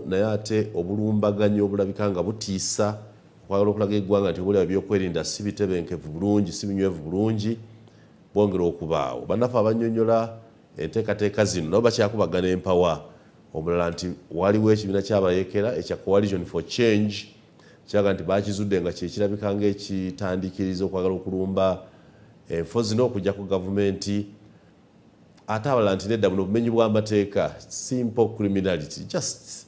naye ate obulumbaganyi obulabika nga butiisa okwagala okulaga eggwanga nti obulaba ebyokwerinda si bitebenkevu bulungi si binywevu bulungi bwongera okubaawo. Bannaffe abannyonnyola enteekateeka zino nabo bakyakubagana empawa, omulala nti waliwo ekibiina ky'abayeekera ekya Coalition for Change kiraga nti baakizudde nga kyekirabika ng'ekitandiikiriza okwagala okulumba enfo zino okujja ku gavumenti. Ate abalala nti nedda buno obumenyi bw'amateeka, simple criminality, just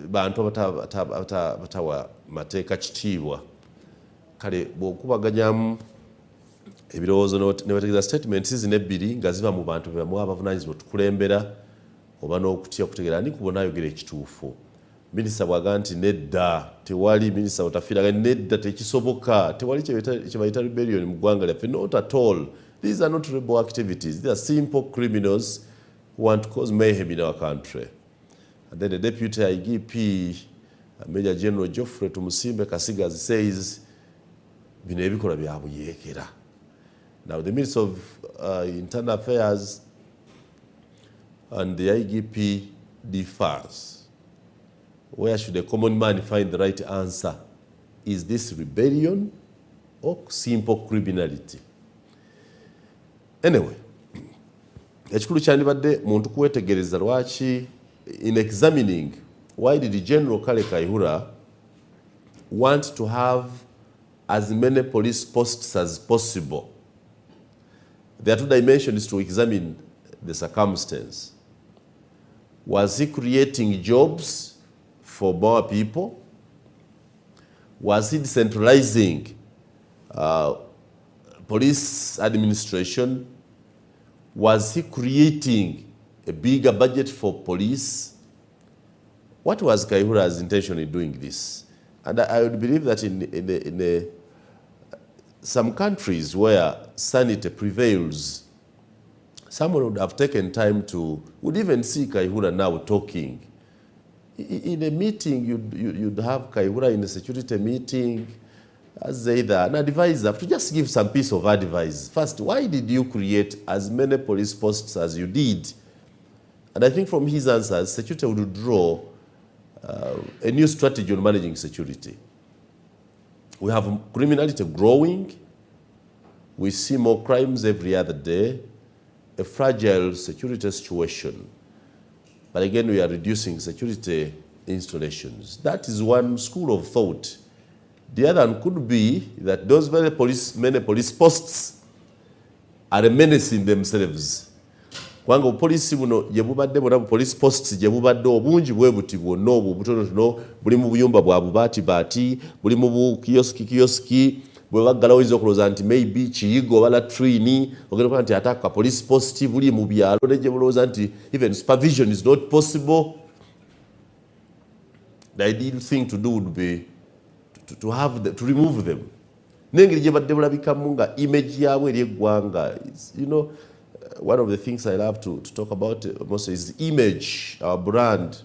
bantu batawa mateeka kitiibwa. Kale bw'okubaganyamu ebirowoozo ne bategeeza statements zino ebbiri nga ziva mu bantu bebamuwa abavunaanyizibwa tukulembera oba n'okutya okutegeera ani kubona ayogera ekituufu. Minisita bw'agamba nti nedda tewali, minisita otafiiraga nedda tekisoboka, tewali kye bayita rebellion mu ggwanga lyaffe, not at all. These are not rebel activities. These are simple criminals who want to cause mayhem in our country. And then the Deputy IGP, Major General Geoffrey Tumusimbe Kasigazi says, bino ebikola bya buyeekera. Now the Minister of Internal Affairs and the IGP differs. Where should a common man find the right answer? Is this rebellion or simple criminality? Anyway, ekikulu kyandibadde muntu kwetegereza lwaki in examining why did General Kale Kaihura want to have as many police posts as possible. There are two dimensions to examine the circumstance. Was he creating jobs for more people? Was he decentralizing police administration? Was he creating a bigger budget for police? What was Kaihura's intention in doing this? And I would believe that in some countries where sanity prevails, someone would have taken time to, would even see Kaihura now talking. In a meeting, you'd have Kaihura in a security meeting, as either an advisor, to just give some piece of advice. First, why did you create as many police posts as you did? And I think from his answers, security would draw a new strategy on managing security. We have criminality growing. We see more crimes every other day, a fragile security situation. But again, we are reducing security installations. That is one school of thought. The other one could be that those many police posts are a menace in themselves. Kwanga obupoliisi buno gye bubadde bwonna police posts gye bubadde obungi bwe buti bwonna obwo butonotono buli mu buyumba bwa bubaatibaati buli mu bukiyosiki bwe baggala oyinza okulowooza nti maybe kiyigo oba latrini ogenda okuba nti ate ka police post buli mu byalo ne gye bulowooza nti even supervision is not possible. The ideal thing to do would be to remove them. N'engeri gye badde bulabikamu nga image yaabwe eri eggwanga. You know, one of the things I love to talk about most is image, our brand.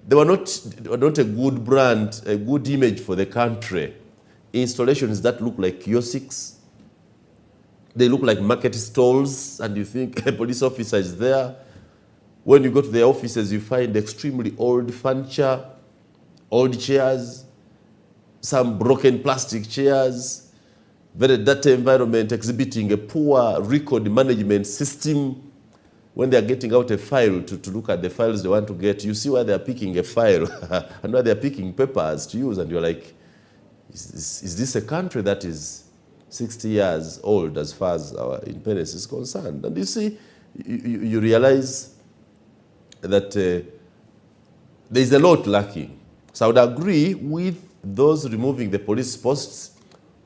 They were not a good brand, a good image for the country. Installations that look like kiosks, they look like market stalls, and you think a police officer is there. When you go to their offices, you find extremely old furniture, old chairs, some broken plastic chairs, very dirty environment exhibiting a poor record management system. When they are getting out a file to look at the files they want to get, you see where they are picking a file and where they are picking papers to use, and you're like, is this a country that is 60 years old as far as our independence is concerned? And you see, you realize that there is a lot lacking. So I would agree with those removing the police posts.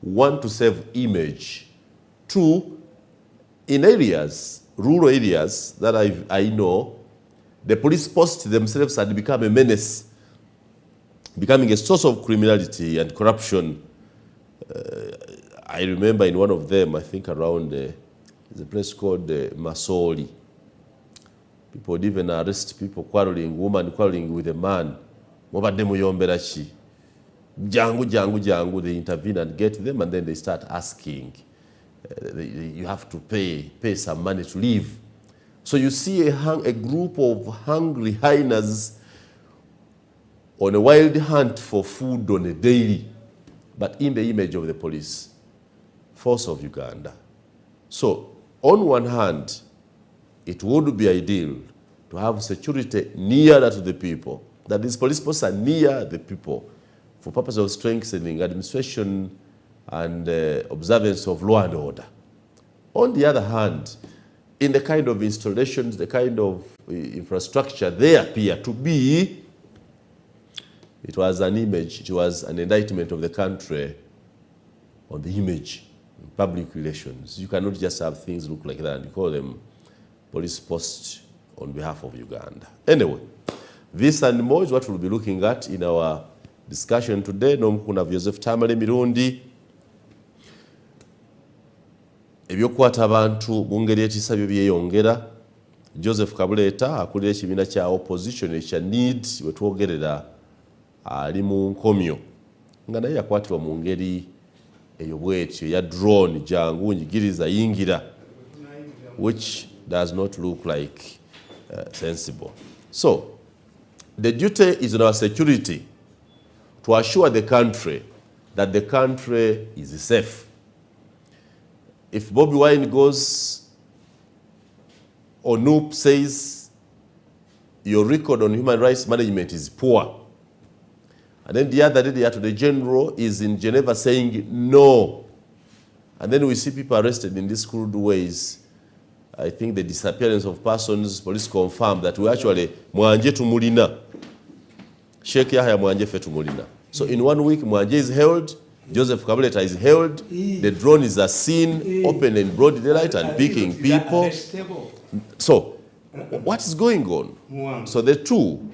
One, to save image. Two, in areas, rural areas that I know, the police posts themselves had become a menace, becoming a source of criminality and corruption. I remember in one of them, I think around there's a place called Masoli. People would even arrest people quarreling, woman quarreling with a man. Jangu, they intervene and get them, and then they start asking. You have to pay some money to leave. So you see a group of hungry hyenas on a wild hunt for food on a daily, but in the image of the police force of Uganda. So, on one hand, it would be ideal to have security nearer to the people, that these police posts are near the people for purpose of strengthening administration and observance of law and order. On the other hand, in the kind of installations, the kind of infrastructure they appear to be, it was an image, it was an indictment of the country on the image, public relations. You cannot just have things look like that and call them police posts on behalf of Uganda. Anyway, this and more is what we'll be looking at in our discussion today. Nomukuna Joseph Tamale Mirundi. Ebyokwata abantu mu ngeri etiisa byo byeyongera. Joseph Kabuleta akulira ekibiina kya opposition ekya NEED we twogerera ali mu nkomyo nga naye yakwatibwa mu ngeri eyo bwetyo ya drone jangu njigiriza yingira, which does not look like sensible. So the duty is on our security to assure the country that the country is safe. If Bobby Wine goes or Noop says your record on human rights management is poor, and then the other day the Attorney General is in Geneva saying no, and then we see people arrested in these crude ways. I think the disappearance of persons, police confirm that we actually Mwanje tumulina. Sheikh Yahya Mwanje fe tumulina. So in 1 week Mwanje is held, Joseph Kabuleta is held, the drone is seen open in broad daylight and picking people. So what is going on? So the two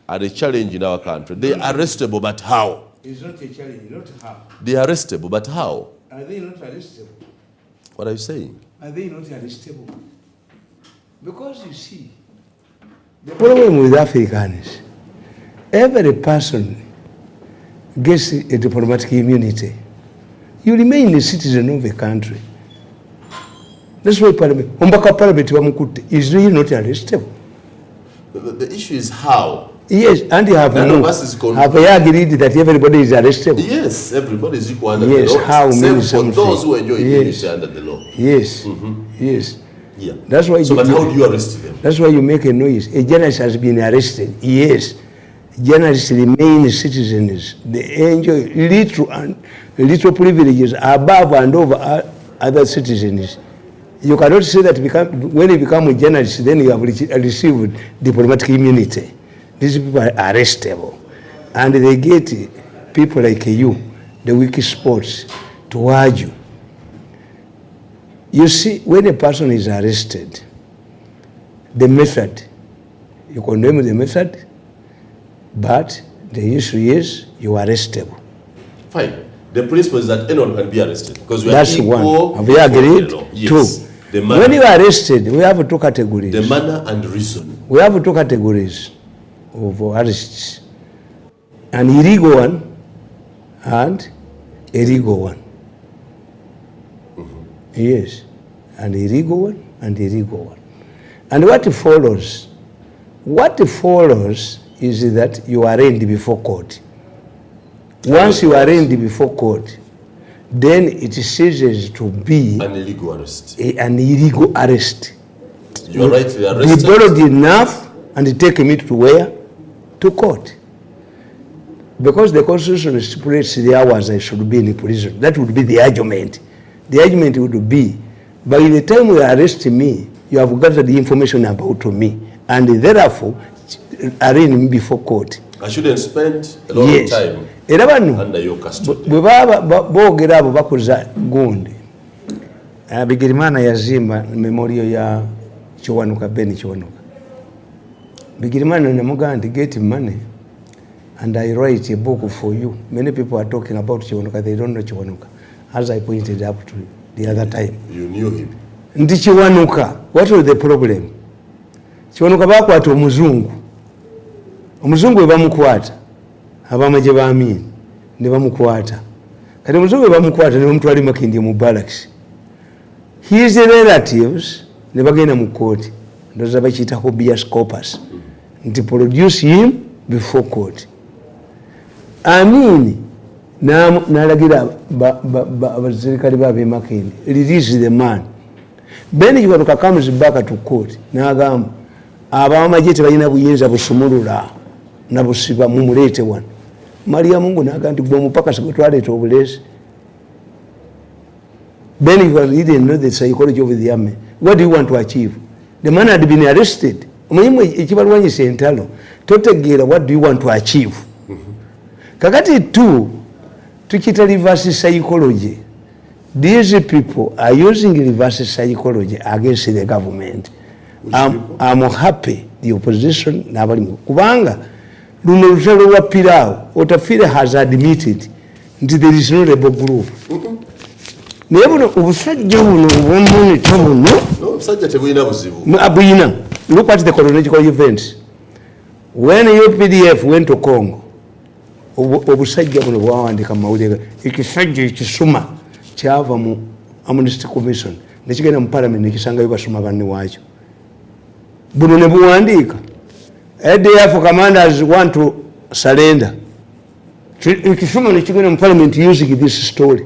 are a challenge in our country. They are arrestable, but how? It's not a challenge, not how. They are arrestable, but how? Are they not arrestable? What are you saying? Are they not arrestable? Because you see, the problem with Africans, every person gets a diplomatic immunity. You remain a citizen of the country. That's why Parliament, Parliament is really not arrestable. The issue is how. Yes, and you have agreed that everybody is arrestable. Yes, everybody is equal under the law. Yes, how many for those who enjoy immunity under the law. Yes, yes. Yeah. That's why. So, but how do you arrest them? That's why you make a noise. A journalist has been arrested. Yes, journalists remain citizens. They enjoy little privileges above and over other citizens. You cannot say that when you become a journalist, then you have received diplomatic immunity. These people are arrestable. And they get people like you, the wiki sports, to argue. You see, when a person is arrested, the method, you condemn the method, but the issue is you are arrestable. Fine. The principle is that anyone can be arrested because we That's are equal. One. Have you agreed? Yes. Two. When you are arrested, we have two categories. The manner and reason. We have two categories of arrests. An illegal one and a legal one. Yes. An illegal one and a legal one. And what follows? What follows is that you are arraigned before court. Once you are arraigned before court, then it ceases to be an illegal arrest. An illegal arrest. You are rightly arrested. They borrowed enough and take me to where? To court. Because the Constitution stipulates the hours I should be in prison. That would be the argument. The argument would be, by the time you arrest me, you have gathered the information about me, and therefore arraign me before court. I shouldn't spend a lot of time under your custody. Boogera abo bakoza gundi. Bigirimana yazimba memorial ya Kiwanuka, Ben Kiwanuka. Bigirimana namuganda get money and I write a book for you. Many people are talking about Kiwanuka, they don't know Kiwanuka. As I pointed out to you the other time. You knew him. Ndi Kiwanuka. What was the problem? Kiwanuka bakwata omuzungu. Omuzungu we bamukwata. Abamaje baamini ne bamukwata. Kati omuzungu we bamukwata ne bamutwala Makindye mu barracks. His relatives ne bagenda mu court. Ndoza bakiyita habeas corpus. Nti produce him before court. Amin n'alagira abaserikale b'ab'e Makindye, release the man. Then Kiwanuka comes back to court n'agamba ab'amagye tebalina buyinza busumulula na busiba mumuleete wano. Maria Mungu n'agamba nti gwe omupakasi gwe twaleeta obuleesi. Then he didn't know the psychology of the army. What do you want to achieve? The man had been arrested. Ekibalwanyisa entalo totegeera what do you want to achieve. Kakati tu tukita reverse psychology. These people are using reverse psychology against the government. I'm happy the opposition n'abalimu kubanga luno lutalo lwa Piraawo Otafiire has admitted nti there is no rebel group. Naye buno obusajja buno obw'omunito buno obusajja tebulina buzibu abuyina. Look at the chronological events. When UPDF went to Congo, obusajja buno bwawandika mu mawulire ekisajja ekisuma kyava mu Amnesty Commission nekigenda mu Parliament nekisangayo basuma banne waakyo. Buno ne buwandiika ADF commanders want to surrender. Ekisuma nekigenda mu Parliament using this story.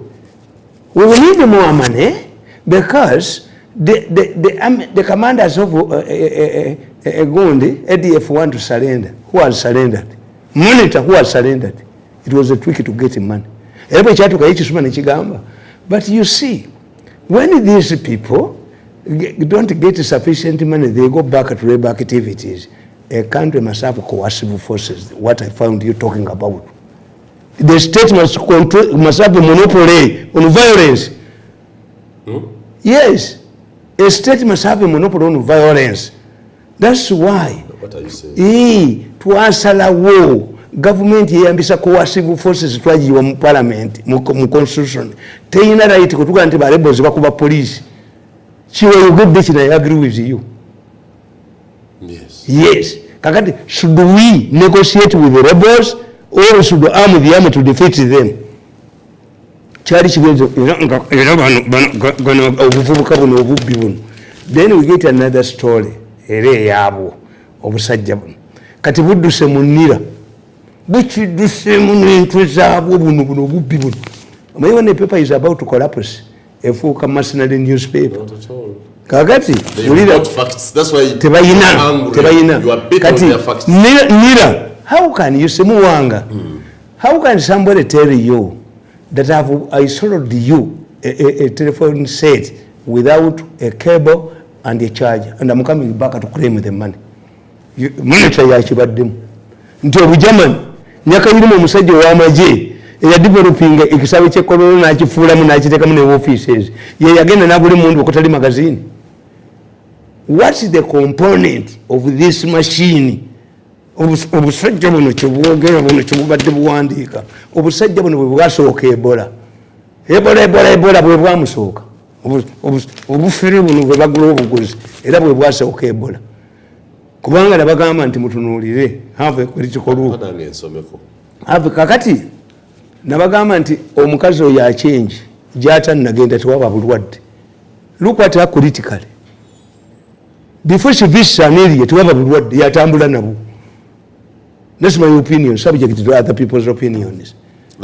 We will need more money because the commanders of Gondi, ADF want to surrender. Who has surrendered? Monitor who has surrendered. It was a trick to get money. But you see, when these people don't get sufficient money, they go back to labor activities. A country must have coercive forces, what I found you talking about. The state must have a monopoly on violence. Yes, a state must have a monopoly on violence. That's why. What are you saying? To answer the war, government yambisa coercive forces twajiwa mu parliament, mu constitution. Teyina right kutuga nti ba rebels bakuba police. Chiwe you good bitch, I agree with you. Yes. Yes. Kakati, should we negotiate with the rebels or should we arm the army to defeat them? Then we get another story. Kati budduse munira. Buchiduse munintwe zaabwo buno buno. When the paper is about to collapse, a full mercenary newspaper. Not at all. Kakati, they got facts. That's why tebayina. You are bit on their facts. Nira. How can you say Muyanga? How can somebody tell you that I sold you a telephone set without a cable and a charger, and I'm coming back to claim the money? Monitor ya chibaddemu. Nti obujamani nyakayirimu omusajja ow'amagye eyadevelopinga ekisawe ky'ekololo n'akifuulamu n'akiteekamu ne offices ye yagenda n'abuli mundu okutali magazine. What's the component of this machine? Obusajja buno kyebwogera buno kyebubadde buwandiika obusajja buno bwe bwasooka Ebola bwe bwamusooka obufere buno bwe bagula obuguzi era bwe bwasooka Ebola kubanga nabagamba nti mutunuulire have ekikolwa have kakati nabagamba nti omukazi oyo achange gy'atannagenda tewaba bulwadde. Look at her critically before she visits an area tewaba bulwadde yatambula nabo. That's my opinion, subject to other people's opinions.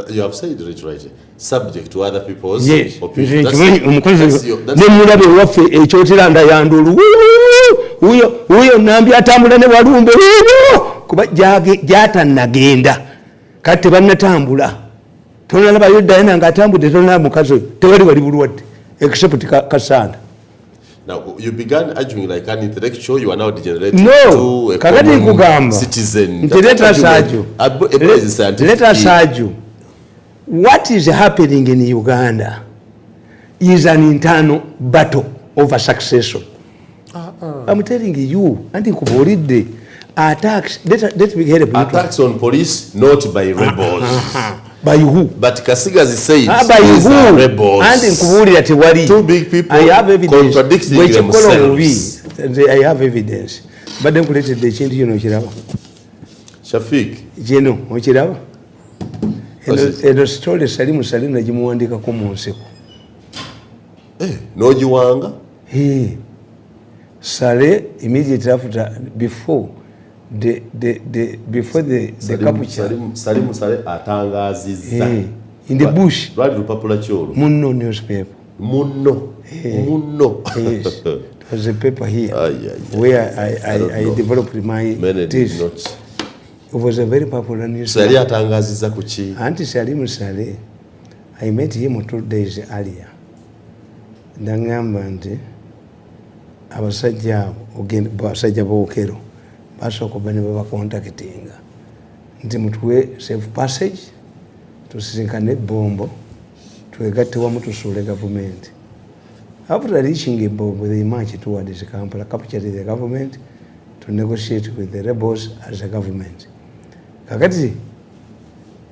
You have said it right. Subject to other people's opinions. That's waffe ekyotiranda yandulu uyo nambi atambula ne walumbe kuba gyatannagenda kati tebannatambula tonalaba Yudayina ng'atambudde tonalaba mukazi tewali wali bulwadde except Kasanda. Now you began arguing like an intellectual. You are now degenerating to a common citizen. Let us argue. What is happening in Uganda is an internal battle over succession. I'm telling you, attacks. Let me get a attacks on police, not by rebels. By who? But Kasigazi said by who? Rebels. And two big people I have evidence. Contradicting themselves. I have evidence. But then created the change, you know, Shafiq. You know, what you know? And the story Salim Salina Jimuandika Comonse. No Muyanga? Hey. Sale immediately after before before the capture. Salim Sale atangazizza. In the bush. Lwali lupapula kyolo. Munno newspaper. Munno. Munno. Yes. There was a paper here where I developed my thesis. It was a very popular newspaper. Sali atangazizza ku ki? Anti Salim Sale, I met him 2 days earlier. Ndangamba nti abasajja bookero basooka bane babakontakitinga nti mutuwe safe passage tusisinkane ebombo twegatte wamu tusuule government. After reaching Bombo, they marched towards Kampala, captured the government to negotiate with the rebels as a government. Kakati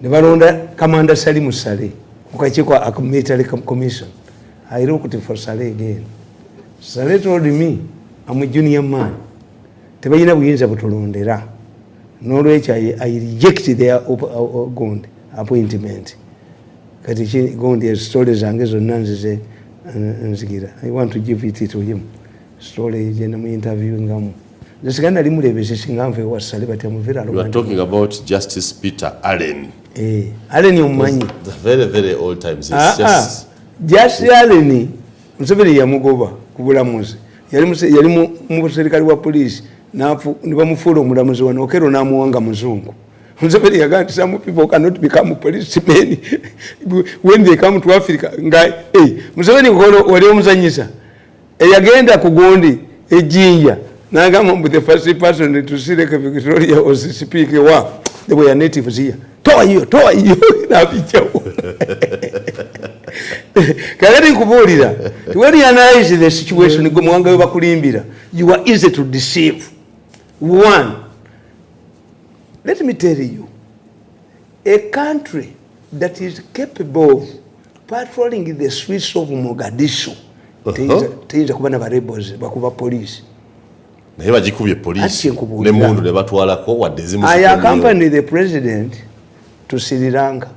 ne balonda Commander Salim Sale mukachikwa a military commission. I looked for Sale again. Sale told me, I'm a junior man. Tebayina buyinza butulondera. N'olwekyo I rejected their appointment. Kati Gondi stories zange zonna nzize nzigira. I want to give it to him. Story je namu interviewing ngamu. Nsigana limulebese singamve wa Sale bati amuvira. You are talking about Justice Peter Allen. Allen yomanyi. The very old times. It's just Allen Museveni yamugoba kubulamuzi. Yali mu serikali wa police ne bamufuula omulamuzi wano Okero n'amuwanga muzungu. Museveni yagamba some people cannot become policemen when they come to Africa. Museveni wali omuzanyisa eyagenda ku Gondi ejjinja n'agamba the first person to see the Victoria was speaking they were natives here. Toa hiyo n'abijawo. Kagati nkubuulira when you analyze the situation gwe Muyanga we bakulimbira you are easy to deceive. One, let me tell you, a country that is capable of patrolling the streets of Mogadishu teyinza kuba na rebels bakuba police. Naye bagikubye police ne mundu ne batwalako wadde zimu. I accompanied the president to Sri Lanka.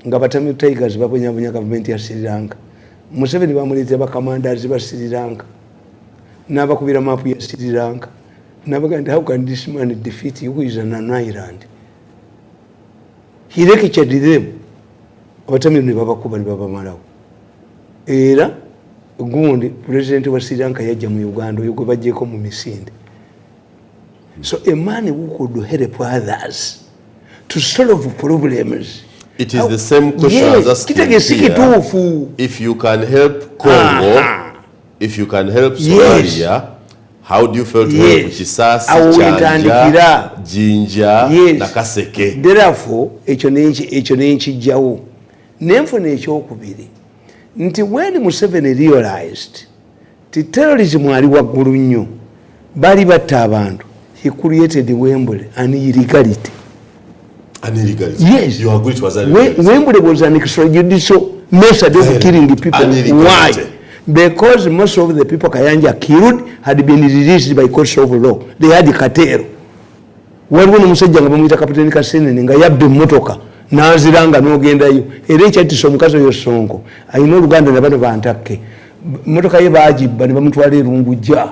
Nga Batami Tigers babonyabonya government ya Sri Lanka. Museveni bamulete ba commanders ba Sri Lanka. N'abakubira map ya Sri Lanka. N'abaganda, how can this man defeat you who is an island? He lectured them. Abatami ne babakuba ne babamalawo. Era gundi president wa Sri Lanka yajja mu Uganda yugo bajjeko mu misinde. So a man who could help others to solve problems. It is the same question as asking here. If you can help Congo, if you can help Somalia, how do you feel to help Kisasi, Chanja, Jinja, Nakaseke? Therefore, ekyo n'ekijjawo. N'enfuna ekyokubiri nti when Museveni realized ti terrorism ali waggulu nnyo bali batta abantu, he created Wembley and illegality. Yes. You agree it was illegality? Wembley was an extrajudicial method of killing people. Why? Because most of the people Kayanja killed had been released by courts of law. They had cartel. Waliwo n'omusajja nga bamuyita Kapiteni Kasenene nga yabba emmotoka n'aziranga n'ogendayo era ekyatisa omukazi oyo Sonko alina oluganda ne bano bantakke emmotoka ye baagibba ne bamutwala erungujja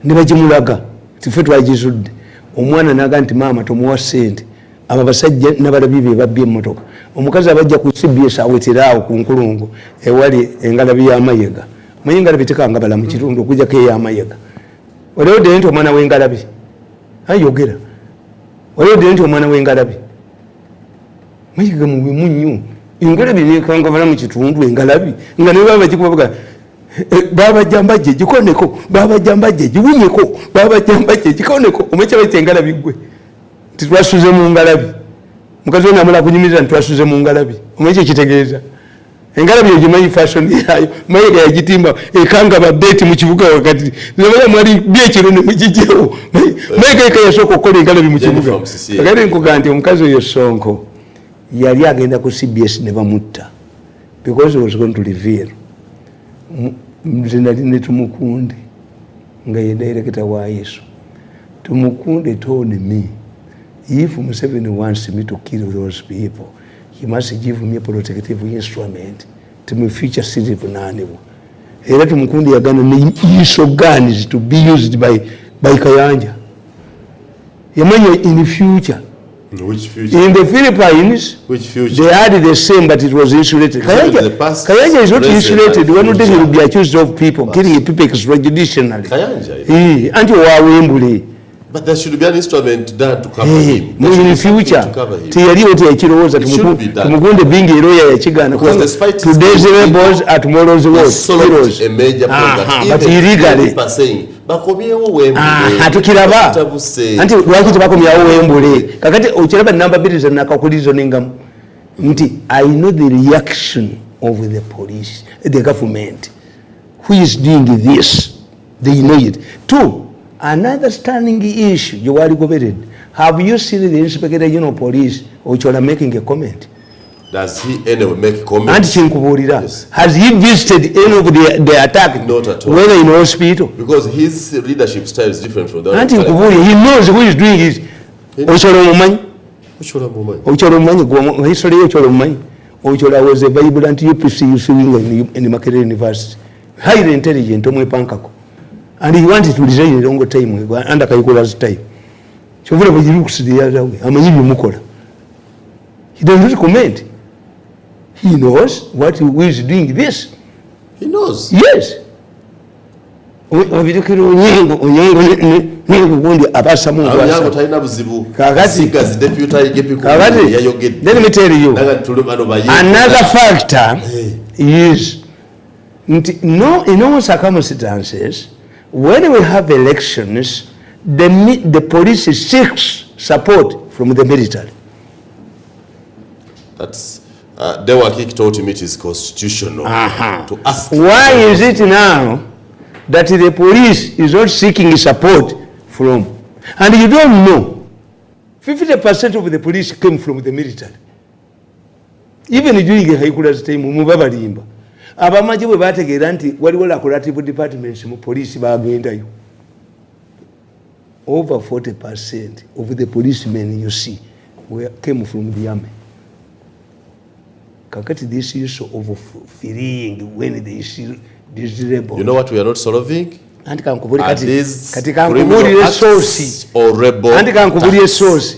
ne bagimulaga tife twagizudde. Omwana n'aga nti maama tomuwa ssente. Aba basajja n'abalabi be babbye emmotoka. Omukazi abajja ku CBS aweteraawo ku nkulungo ewali engalabi y'amayega. Manyi engalabi tekangabala mu kitundu okujjako ey'amayega. Waliwo nti omwana w'engalabi ayogera. Waliwo nti omwana w'engalabi mayiga mu bimu nnyo. Engalabi nekangabala mu kitundu engalabi nga ne baba bagikubaga baba jambajje gikoneko baba jambajje giwunyeko baba jambajje gikoneko omecha bayita engalabi gwe titwasuze mu ngalabi mukazi we namala kunyumiriza ntwasuze mu ngalabi omecha kitegeeza engalabi egimanyi fashion yayo mayiga yagitimba ekanga babeti mu kibuga wakati nabaya mwali byekiro ne mukijjewo mayiga yasooka okukola engalabi mu kibuga kagari nkuganti omukazi oyo Sonko yali agenda ku CBS ne bamutta because he was going to reveal ne Tumukunde nga ye director wa Yesu. Tumukunde told me if Museveni wants me to kill those people he must give me a protective instrument to my future citizen naniwo. Era Tumukunde yagana ne use of guns to be used by Kayanja Yamanya in future. Which future? In the Philippines, Which future? they had the same, but it was insulated. Kayanja is not insulated. One day he will be accused of people, killing people extrajudicially. Kayanja. But there should be an instrument done to cover him. In the future, it should be done. Because despite 2 rebels are tomorrow's wars. Solved a major problem. But illegally. Hatukiraba. Anti lwaki tebakomyawo Wembule. Kakati okiraba namba 2 zenakakulizoningamu. Nti I know the reaction of the police, the government. Who is doing this? They know it. 2. Another stunning issue you are covered. Have you seen the Inspector General of Police Ochola making a comment? Does he anyway make comments? Yes. Has he visited any of the attack? Not at all. Whether in hospital? Because his leadership style is different from that. He knows who is doing it. Ochola was a vibrant UPC in Makerere University. Highly intelligent, and he wanted to resign in a long time under Kayikola's time. So whatever he looks the other way, he doesn't comment. He knows who is doing this. He knows. Yes. Let me tell you, another factor is no, in all circumstances, when we have elections, the police seeks support from the military. That's Dewaki told him it is constitutional to ask. Why is it now that the police is not seeking support from? And you don't know, 50% of the police came from the military. Even during the Haikula's time, Mubabarimba. Abamaji bwe bategeera nti waliwo la collaborative departments mu police bagendayo. Over 40% of the policemen you see came from the army. Kakati this issue of freeing when they see this rebel. You know what we are not solving? Anti kankubuli kati criminal source or rebel. Anti kankubuli source.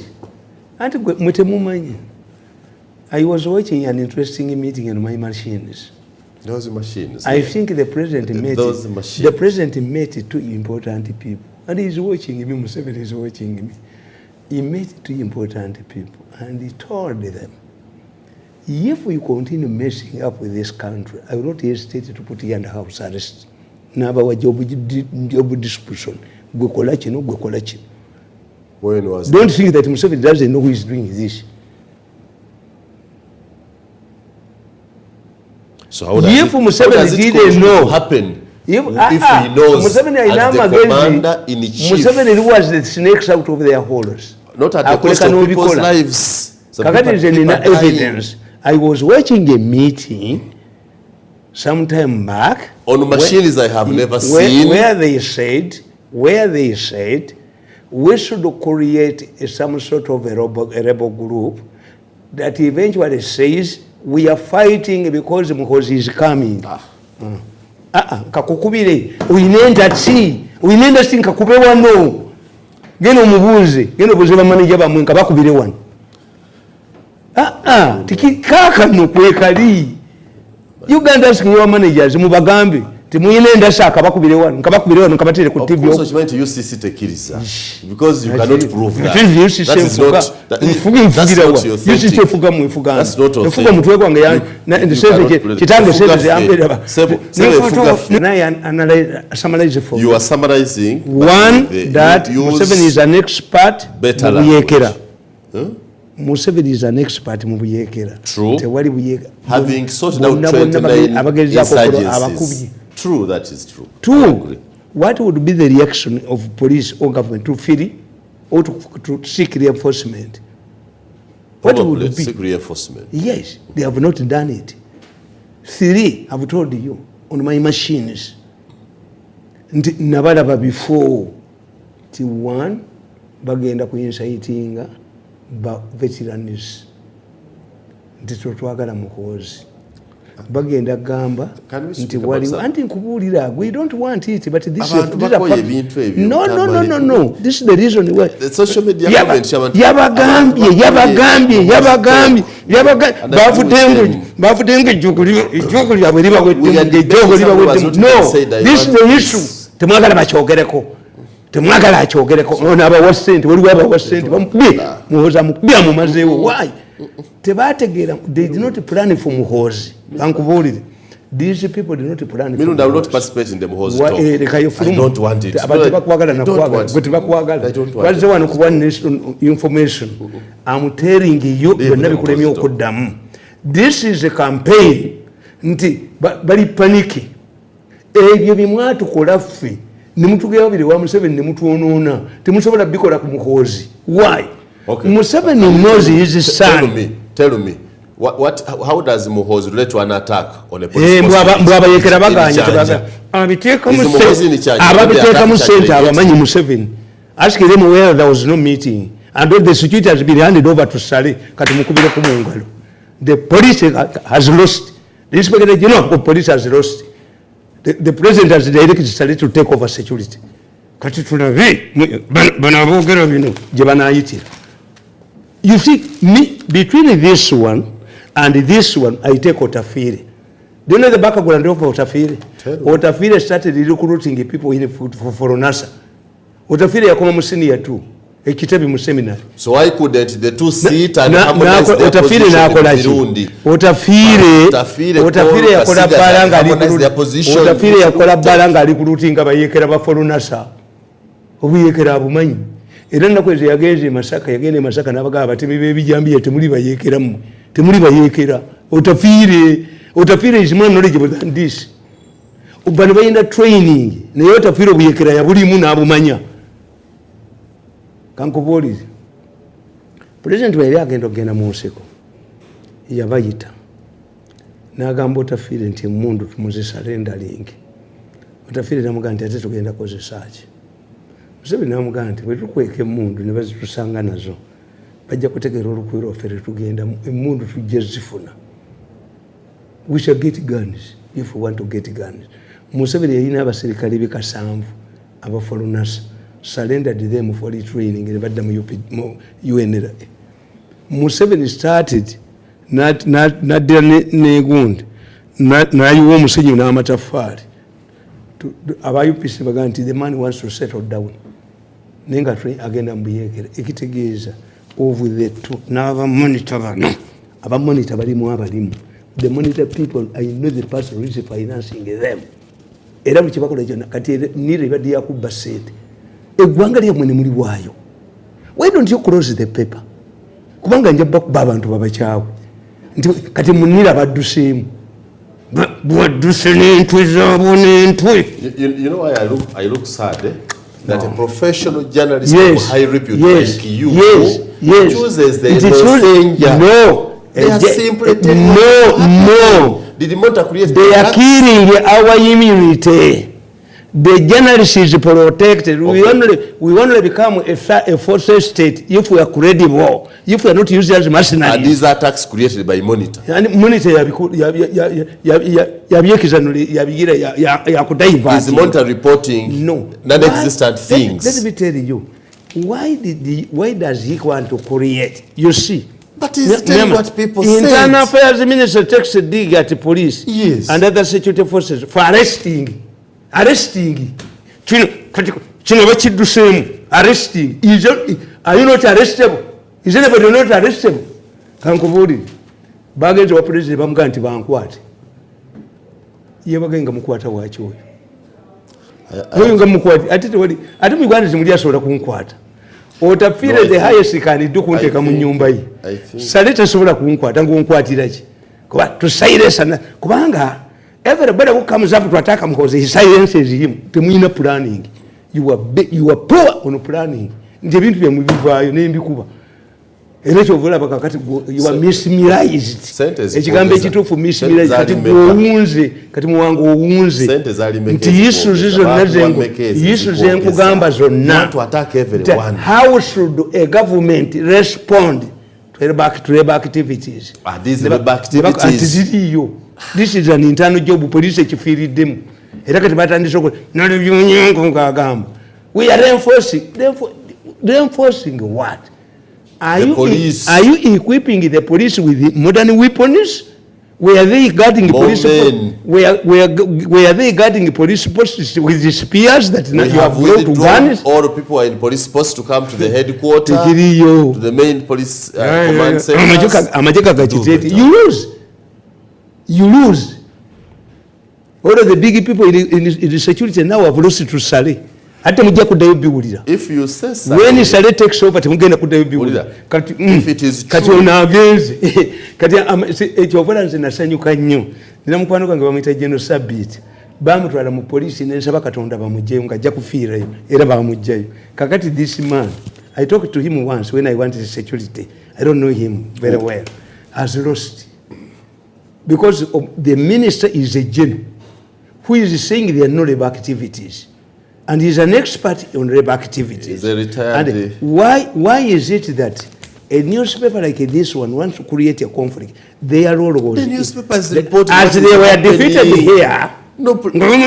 Anti mutemumanyi. I was watching an interesting meeting in my machines. Those machines. I think the president met 2 important people. And he's watching me, Museveni is watching me. He met 2 important people and he told them, if we continue messing up with this country, I will not hesitate to put you under house arrest. Nabawa job distribution. When was Don't think that Museveni doesn't know who is doing this. So how does it happen? If he knows as the commander in chief, Museveni was the snakes out of their holes. Not at the cost of people's lives. Evidence. I was watching a meeting some time back on machines I have never seen, where they said we should create some sort of a rebel group that eventually says we are fighting because is coming. Kakukubire uinenda si nkakube wano geno omubuuze geno obuuze bamanager bamwe nka bakubire wano tikikaka nokwekali Uganda asking your managers mubagambe timuyinenda saka bakubire wano nkabatere ku TV. Of course you meant to use CCTV because you cannot prove that. That is not That's not authentic. Mutwe kwange ya kitange seze ambera summarize for you are summarizing one that Museveni is an expert buyekera. Museveni is an expert mu buyekera. True. Tewali buyekera. Having sorted out 29 insurgencies. True, that is true. 2, what would be the reaction of police or government to feel or to seek reinforcement? What would be? Seek reinforcement. Yes, they have not done it. 3, I've told you, on my machines. Nabalaba before. 1, bagenda ku inciting veterans. Nditotwagala mukozi. bagenda gamba nti waliwo anti nkubuulira we don't want it but this is no this is the reason why the social media yabagambye bafudenge ijoko lyabwe liba no this is the issue temwagala bakyogereko ono abawa ssente waliwo abawa ssente bamukubye muhoozi amukubya mumazeewo why tebategeera they did not plan for muhoozi bankubuulire these people did not plan for will not participate in the muhoozi talk I don't want it tebakwagala nakwagala bwe tebakwagala walize wano ku one nation information I'm telling you byonna bikulemye okuddamu this is a campaign nti bali paniki ebyo bimwatukola ffe nimutugera biri wa Museveni nimutwonoona temusobola bikola ku muhoozi why Museveni knows his son tell me how does muhoozi relate to an attack on a police mbwaba yekera baganya tebaga ababiteeka mu sente abamanyi Museveni ask them where there was no meeting and all the security has been handed over to Sale kati mukubire ku mungalo the police has lost the inspector general of police has lost the president has directed Sale to take over security kati tulabe bana boogera bino gye banayitira. You see, me between this one and this one, I take Otafire. Do you know the background of Otafire? Otafire started recruiting people in for NASA. Otafire yakoma mu senior too. Ekitebi mu seminary. So why couldn't the two sit and harmonize their position in Mirundi? Otafire yakola balanga recruiting. Otafire yakola balanga recruiting abayekera ba for NASA. Obuyekera abumanyi. Era nakweze yagenze Masaka yagende Masaka nabaga abatemi b'ebijambiya temuli bayekeramu temuli bayekera Otafire is more knowledgeable than this ubani bayinda training naye Otafire obuyekera yabulimu n'abumanya kankubolize president wali agenda ogenda mu nseko yabayita n'agamba Otafire nti emundu tumuzisa rendering Otafire namugamba nti ate tugenda kozesa ki Museveni namugamba nti bwe tukweka emundu ne bazitusanga nazo bajja kutegeera olukwiro ffe tugenda emundu tujja zifuna. We shall get guns if we want to get guns. Museveni yalina abaserikale be 7 aba foreigners surrendered them for training ne badda mu UNRA. Museveni started naddira n'egundi n'ayiwa omusenyu n'amatafaali aba UPC bagamba nti the man wants to settle down. Nenga agenda mbuyekera ekitegeeza over the two n'aba monitor bano aba monitor balimu abalimu the monitor people I know the person who is financing them era buli kibakola ekyo kati nire badi yakubba sente eggwanga lyamwe ne muli bwayo. Why don't you close the paper kubanga njabba kuba abantu babakyawe nti kati munira badduseemu bwadduse n'entwe zaabo n'entwe. You know why I look sad that a professional journalist of high repute like you chooses the messenger. They are simply did Monta create they are killing our immunity. The journalist is protected. Okay. We only become a false state if we are credible, if we are not used as mercenaries. And these attacks created by Monitor. And Monitor is Monitor reporting non-existent things. Let me tell you, why does he want to create? You see. But he's telling what people say. Internal Affairs Minister takes a dig at the police and other security forces for arresting. Chino bachiddusemu arresting. Are you not arrestable? Is anybody not arrestable? Kankubuli bagenze wa president bamugamba nti bankwate ye bagenga mukwata wachi oyo oyo nga mukwate ate mu Uganda zimuli asobola kunkwata Otafire the highest can do kunteka mu nyumba yi saleta sobola kunkwata ngonkwatira ki kuba to silence kubanga everybody who comes up to attack him because he silences him. Temuyina planning. You are poor on planning. Nje bintu bya mubivaayo n'embikuba. Era kyovula bakakati you are mismerized. Ekigambo ekituufu mismerized kati gw'owunze kati muwango owunze. Sente zali mekezi. Nti Yesu zenkugamba zonna. How should a government respond to rebel activities? These rebel activities. This is an internal job police ekifiiriddemu era kati batandise nalibyonyango ng'agamba. We are reinforcing what? Are you equipping the police with modern weapons? Were they guarding police? Were they guarding police posts with the spears that you have brought to guns? All people are in police posts to come to the headquarters, to the main police command center. You lose. All of the big people in the security now have lost to Saleh. If you say when Saleh takes over, if it is true. This man, I talked to him once when I wanted security. I don't know him very well. Has lost because the minister is a general who is saying there are no labor activities. And he's an expert on labor activities. He's a retired. And why is it that a newspaper like this one wants to create a conflict? They are all the newspapers report as they were defeated here. No, they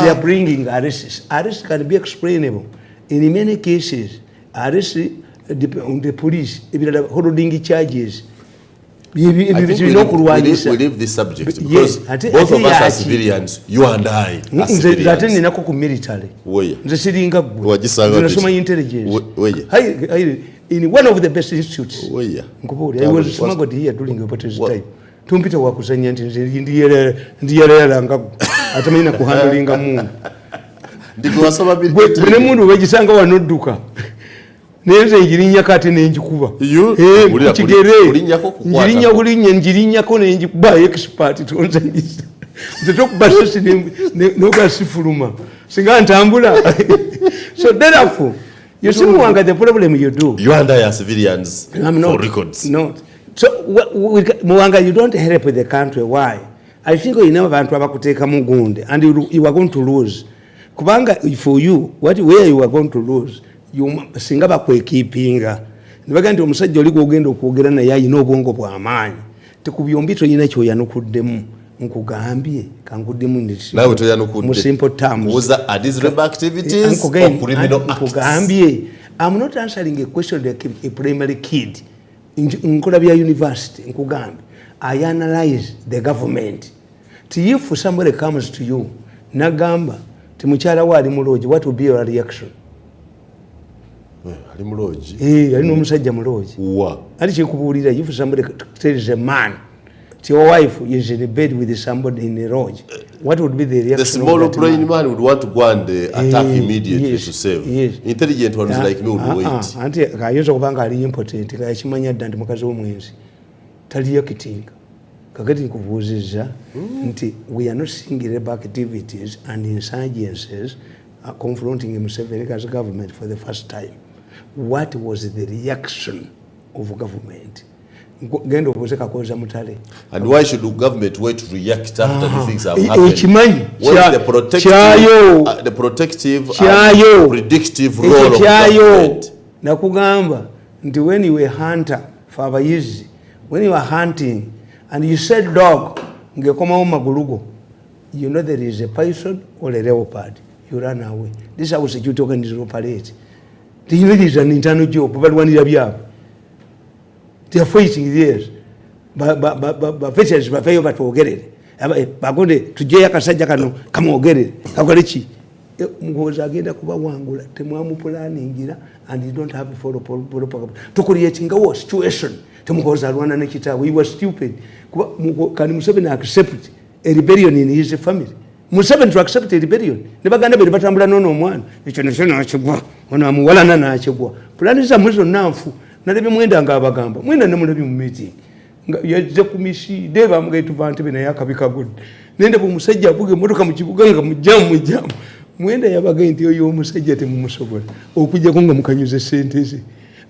are bringing arrests. Arrests can be explainable. In many cases, arrests on the police, holding charges. I think we leave this subject because both of us are civilians, you and I are civilians. In one of the best institutes, I was smuggled here during Opetus time. Tumpita wakusanya ndiyerera ngaku atamina kuhandlinga mundu. Bwene mundu wegisanga wanodduka. Neze njirinya kati nenjikuba. Njirinya ko nenjikuba expert tonza ndisa. Nzitokuba sisi n'ogasifuluma. Singa ntambula. So therefore, you see Muyanga, the problem you do. You and I are civilians for records. No. So Muyanga, you don't help the country. Why? I think you know abantu abakuteka mugunde and you are going to lose. Kubanga for you, where you are going to lose. Singa bakwekipinga nibaga ndi omusajja oli kugenda okwogera naye ayina obwongo bw'amaanyi tekubyombito nyina kyoyanukuddemu nkugambye kankuddemu nawe toyanukudde mu simple terms was are these labor activities or criminal acts? Nkugambye I'm not answering a question like a primary kid nkola bya university. Nkugambye I analyze the government. If somebody comes to you nagamba timukyala wa ali muloji, what will be your reaction? Ali muloji. Ali n'omusajja muloji. Wa. Ali kyekubuulira, if somebody tells a man, your wife is in bed with somebody in a lodge, what would be the reaction? The small brain man would want to go and attack immediately to save. Yes. Intelligent ones like me would wait. Anti kayinza kubanga ali impotent, kayakimanya dda nti mukazi w'omwenzi taliyo kitinga. Kakati nkubuuzizza nti we are not seeing labor activities and insurgencies confronting Museveni as government for the first time. What was the reaction of government? And why should the government wait to react after the things have happened? What is the protective and predictive role of government? Nakugamba, when you were a hunter for abayizi, when you were hunting and you said dog, you know there is a python or a leopard. You run away. This is how security organizations operate. You know this is an internal job. They are fighting this. But veterans, but fail to get it. But go to Jaya Kasaja Kano, come on, get it. Agorichi. Mugozagenda kuba wangula temwamu planning and you don't have follow to creating a situation. Temukoza Rwanda nekita. We were stupid. Can Museveni accept a rebellion in his family? Museveni to accept a rebellion. Nebaganda be batambula nono mwana. Ekyo nasona achibwa. Wana muwalana na achibwa. Plan za mwezo nafu. Nalebe mwenda ngabagamba. Mwenda namulabi mu meeting. Yaje kumishi deba mugaitu vante bina yakabika good. Nende bu musajja avuge motoka mu kibuga nga mujamu. Mwenda yabaga nti oyo omusajja temumusobola. Okujja konga mukanyuze sente ze.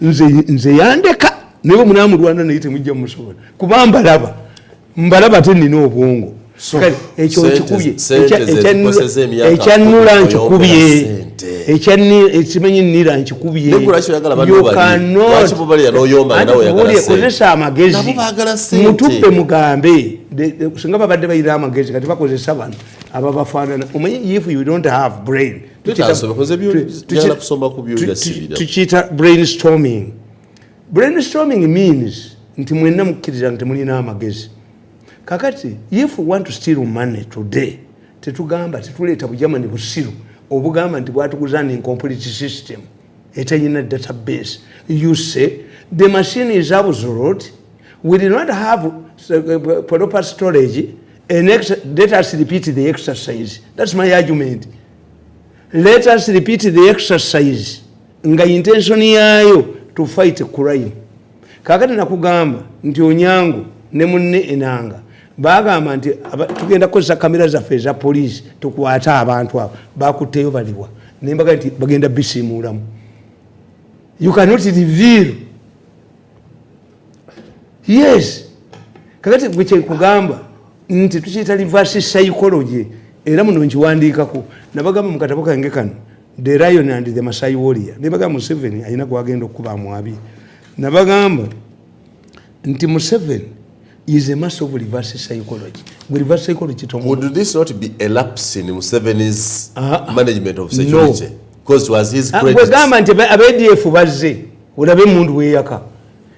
Nze yandeka. Nebo munamu Rwanda naye temujja musobola. Kubamba laba. Mbalaba teni n'obwongo. So, ekyo kikubye ekyanula nkikubye ekimanyi nira nkikubye kozesa amagezi mutuppe mugambe singa babadde bayira amagezi kati bakozesa bano ababafaanana omanyi if you don't have brain tukiyita brainstorming means nti mwenna mukkiriza nti mulina amagezi kakati if we want to steal money today tetugamba tetuleeta bujamani busiru obugamba nti bwatuguza an incomplete system etayina database. You say the machine is obsolete, we did not have proper storage, and let us repeat the exercise. That's my argument. Let us repeat the exercise nga intention yayo to fight crime. Kakati nakugamba nti Onyango ne munne Enanga bagamba nti tugenda kukozesa kamera zaffe eza police tukwata abantu abo bakutteyo balibwa nembaga nti bagenda bisimuulamu. You cannot reveal. Yes. Kakati gwe kugamba nti tukiyita reverse psychology era muno nkiwandiikako nabagamba mu katabo kange kano The Lion and the Masai Warrior nebagamba Museveni alina gwagenda okuba mwabi nabagamba nti Museveni is a master of reverse psychology. Reverse psychology would this not be a lapse in Museveni's management of security? No. Because was his credit. Gwegamba nti ADF bazze olabe mundu weyaka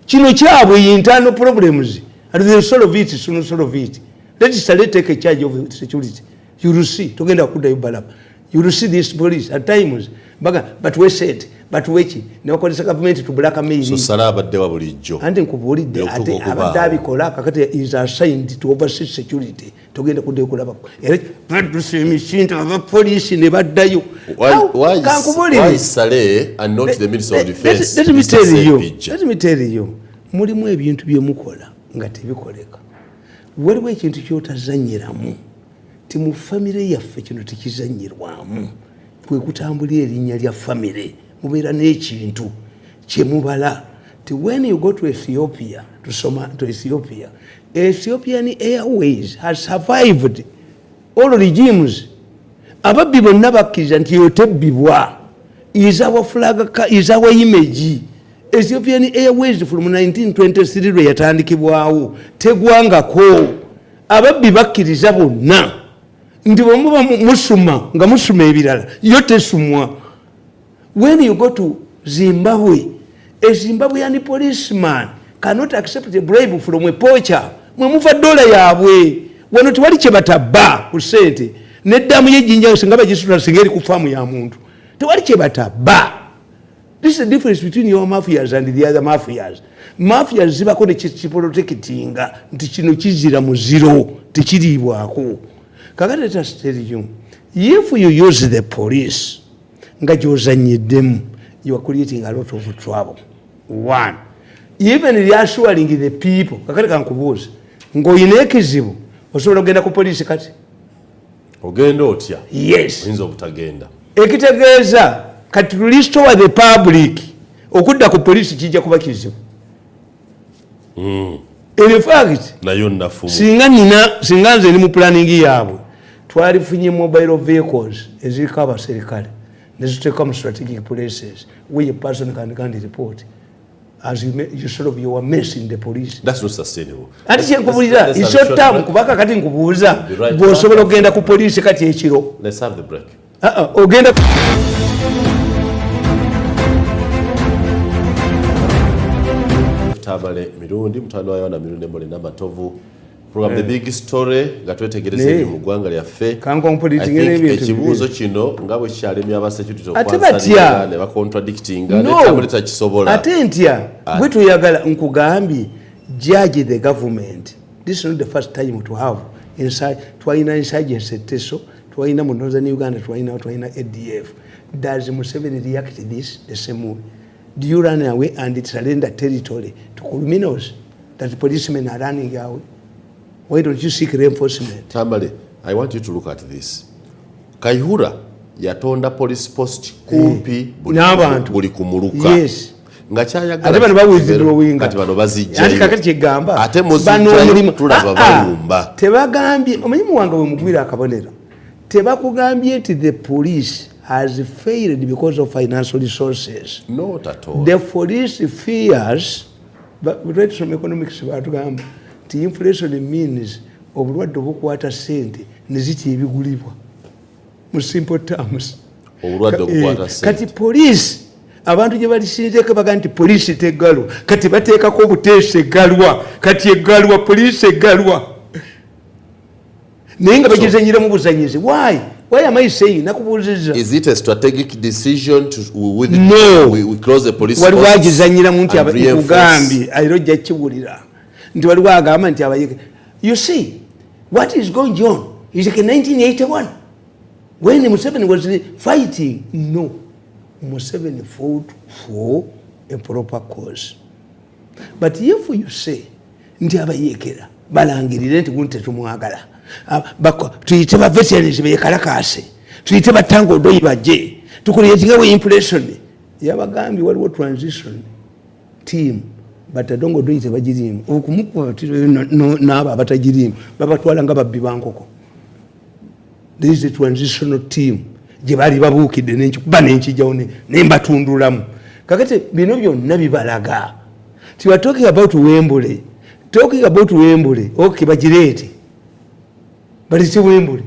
kino kyabwe internal problems and they solve it soon solve it. Let us take a charge of security. You will see togenda kuda yubalaba. You will see this police at times but we said but wechi newakozesa government to blackmail. So salaba dewa bulijjo andi nkubulidde ate abadde abikola kakati is assigned to oversee security togenda kuda yukulaba era badusemishinta abapolisi ne baddayo. Why Saleh and not the Minister of Defense? Let me tell you mulimu ebintu byemukola nga tebikoleka waliwo ekintu kyotazanyiramu ti mu family yaffe kino tekizanyirwamu kwe kutambulira erinnya lya family mubeera n'ekintu kyemubala ti when you go to Ethiopia to Ethiopia, Ethiopian Airways has survived all regimes. Ababbi bonna bakkiriza nti yotebbibwa is our flag is our image. Ethiopian Airways from 1923 lwe yatandikibwawo tegwangako ababbi bakkiriza bonna nti bwemuba musuma nga musuma ebirala yo tesumwa. When you go to Zimbabwe, a Zimbabwean policeman cannot accept a bribe from a poacher. Mwemuva dola yabwe wano tewali kye batabba ku ssente neddamu yejjinja singa bagisula singa eri ku faamu ya muntu tewali kye batabba. This is the difference between your mafias and the other mafias. Mafias zibako ne kiprotectinga nti kino kizira muziro tekiriibwako. Kakati let us tell you, if you use the police nga gyozanyiddemu, you are creating a lot of trouble. One, even reassuring the people. Kakati kankubuuza ng'oyina ekizibu osobola okugenda ku poliisi kati ogenda otya? Yes. Oyinza obutagenda. Ekitegeeza kati to restore the public okudda ku poliisi kijja kuba kizibu. In fact nayo nafumu singa nze ni mu planning yaabwe twalifunye mobile vehicles eziriko abaserikale neziteeka mu strategic places where a person can report as you sort of you are missing the police. That's not sustainable. Ati kyenkubulira isho tamu kubaka kati nkubuuza bw'osobola okugenda ku poliisi kati ekiro. Let's have the break. Ogenda Tamale Mirundi mutano wayo na Mirundi mbole na matovu program the big story gatwetegereze mu gwanga lyaffe ekibuuzo kino ngabwe kyalemya abasecurity okwansa ne ba contradicting ne tabuleta kisobola ate ntya bwe tuyagala nkugambye judge the government. This is not the first time to have inside twaina insurgency teso twaina mu Northern Uganda twaina ADF. Does Museveni react to this the same way? Do you run away and surrender territory to criminals that the policemen are running away? Why don't you seek reinforcement? Tamale, I want you to look at this. Kaihura yatonda police post kumpi buli kumuluka. Yes. Ngachayagala. Ate bano bawizidrowinga. Kati bano bazijja. Ati kakati kyegamba. Ate muzijja tulaba balumba. Tebagambye omanyi Muyanga we mugwira akabonero. Tebakugambye nti the police has failed because of financial resources. Not at all. The police fears, but right from economics, the inflation means obulwadde obukwata sente neziti ebigulibwa mu simple terms. Kati police abantu gye balisinzeko baga nti police teggalwa kati bateekako obuteesa eggalwa kati eggalwa police eggalwa naye nga bagizanyira mu buzanyizi. Why am I saying nakubuuziza? Is it a strategic decision to we close the police force? Waliwo agizanyira mu nti abakugambi aliro jja kiwulira nti waliwo agamba nti abayeke. You see what is going on is like in 1981 when Museveni was fighting. No, Museveni fought for a proper cause. But if you say nti abayekera balangirire nti gunte tumwagala tuyite ba veterans bekalakase tuyite batango doyi baje tukuleetingawo impression yabagambi waliwo transition team batadongo doyi tebagirimu okumukuba n'abo abatagirimu babatwala nga babbi bankoko. There is a transitional team gye bali babuukidde n'enkikuba n'enkijjawo nembatundulamu. Kakati bino byonna bibalaga ti we are talking about Wembley, okay bagireete but it's Wembley.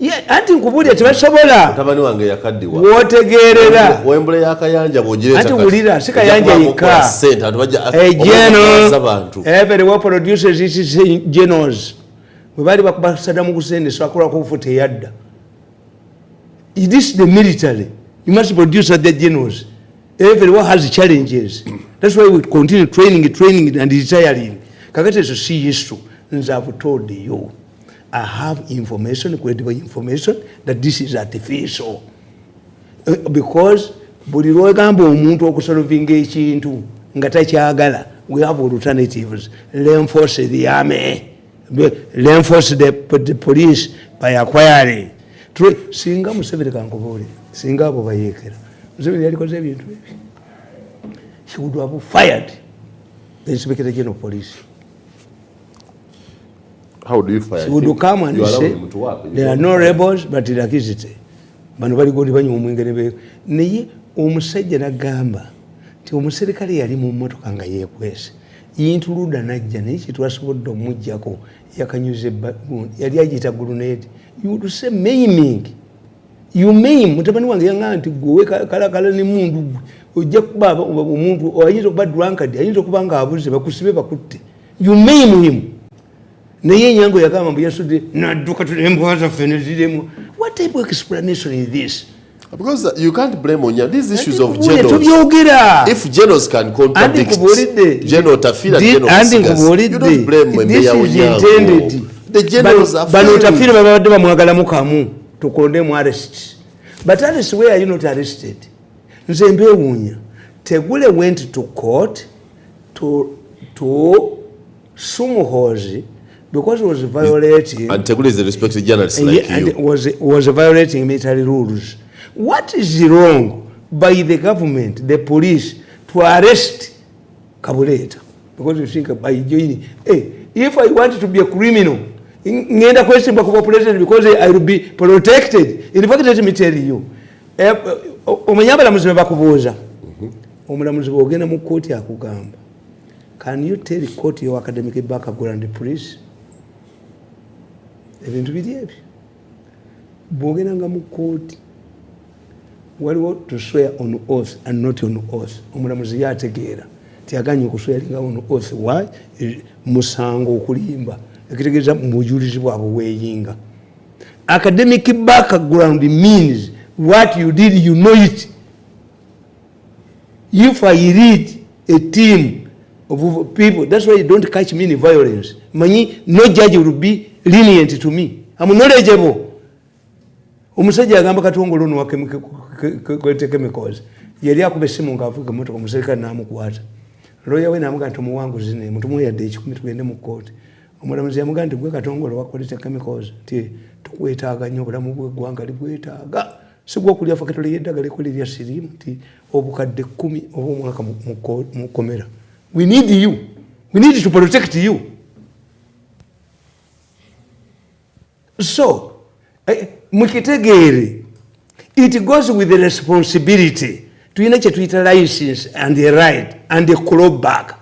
Yeah, anti nkubulira tebasobola. Mutabani wange yakaddiwa. Wotegeerera. Wembley yakayanja bw'ogireeta. Anti wulira si kayanja yekka. Everyone produces its generals. Bwe bali bakuba Saddam Hussein sakola ko futa yadda. It is the military. You must produce the generals. Everyone has challenges. That's why we continue training and retiring. Kakati is a see issue. I've told you. I have information, credible information, that this is artificial. Because buli lwegamba omuntu okusolvinga ekintu nga takyagala, we have alternatives. Reinforce the army, reinforce the police by acquiring. Singa Museveni kankubulira, singa abo bayekera. Museveni yalikoze ebintu ebyo. He would have fired the Inspector General of Police. How do you fire? She would come and say, there are no rebels, but electricity. Bano bali godi banywa omwenge ne naye omusajja nagamba nti omuserikale yali mu mmotoka nga yeekwese yintuluda najja naye kitwasobodde omujjako yakanyuze yali agiyita grenade. You would say maiming. You maim. Mutabani wange yangamba nti gwe kalakala ne mundu gwe ojja kuba omuntu ayinza okuba drunkard ayinza okuba nga abuze bakusibe bakutte. You maim him. Naye nyango yakama mbu yasudde nadduka tulembwa zaffe ne ziremu. What type of explanation is this? Because you can't blame Muyanga. These issues of generals. If generals can contradict General Tafila, you don't blame Muyanga. The generals are failing. But Tafila babadde bamwagalamu kamu to condemn arrest. But arrest, where are you not arrested? Nze mbewuunya. Tegule went to court to Sumuhozi because it was violating. And Tegule is a respected journalist like you. And it was violating military rules. What is wrong by the government, the police, to arrest Kabuleta? Because you think by joining, hey, if I want to be a criminal, ngenda question back population because I will be protected. In fact, let me tell you, omanyabala muzibe bakubuuza. Omulamuzi bw'ogenda mu kkooti akugamba. Can you tell the court your academic background, please? Ebintu biri ebyo. Bw'ogenda nga mu kkooti waliwo to swear on oath and not on oath. Omulamuzi yategeera tiaganye okuswearinga on oath. Why? Musango okulimba ekitegeeza mu bujulizi bwabwe weeyinga. Academic background means what you did, you know it. If I read a team of people, that's why you don't catch me in violence. No judge will be lenient to me. I'm knowledgeable. Omusajja agamba katongolo no kwete chemicals. Yali akube simu ngavuga moto ko muserikali namukwata. Lawyer we namuga nti muwangu zine muntu mu yadde ekikumi tugende mu court. Omulamuzi yamuga nti gwe katongolo wakolete chemicals ti tukwetaaga nnyo obulamu bw'eggwanga libwetaaga. Sigwa kulya fakatole yeddagala ekolera sirimu ti obukadde 10 oba omwaka mu komera. We need you. We need to protect you. So, mukitegeere It goes with the responsibility. Tuyina kye tuyita license and the right and the clawback.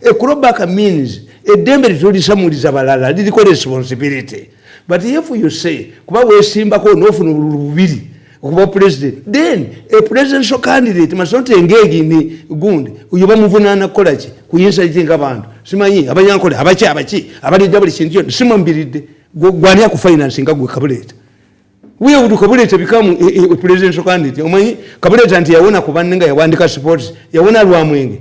A clawback means eddembe litolisamuliza balala liliko responsibility. But if you say kuba wesimbako n'ofuna obubiri okuba president, then a presidential candidate must not engage in gundi uyo bamuvunaana kukola ki kuyinsayitinga abantu simanyi abanyankole abaki abalidde buli kintu kyonna simwambiridde gwani akufinansinga gwe Kabuleta. We would Kabuleta become a presidential candidate. Omanyi Kabuleta nti yawona kubanenga yawandika sports yawona lwamwenge.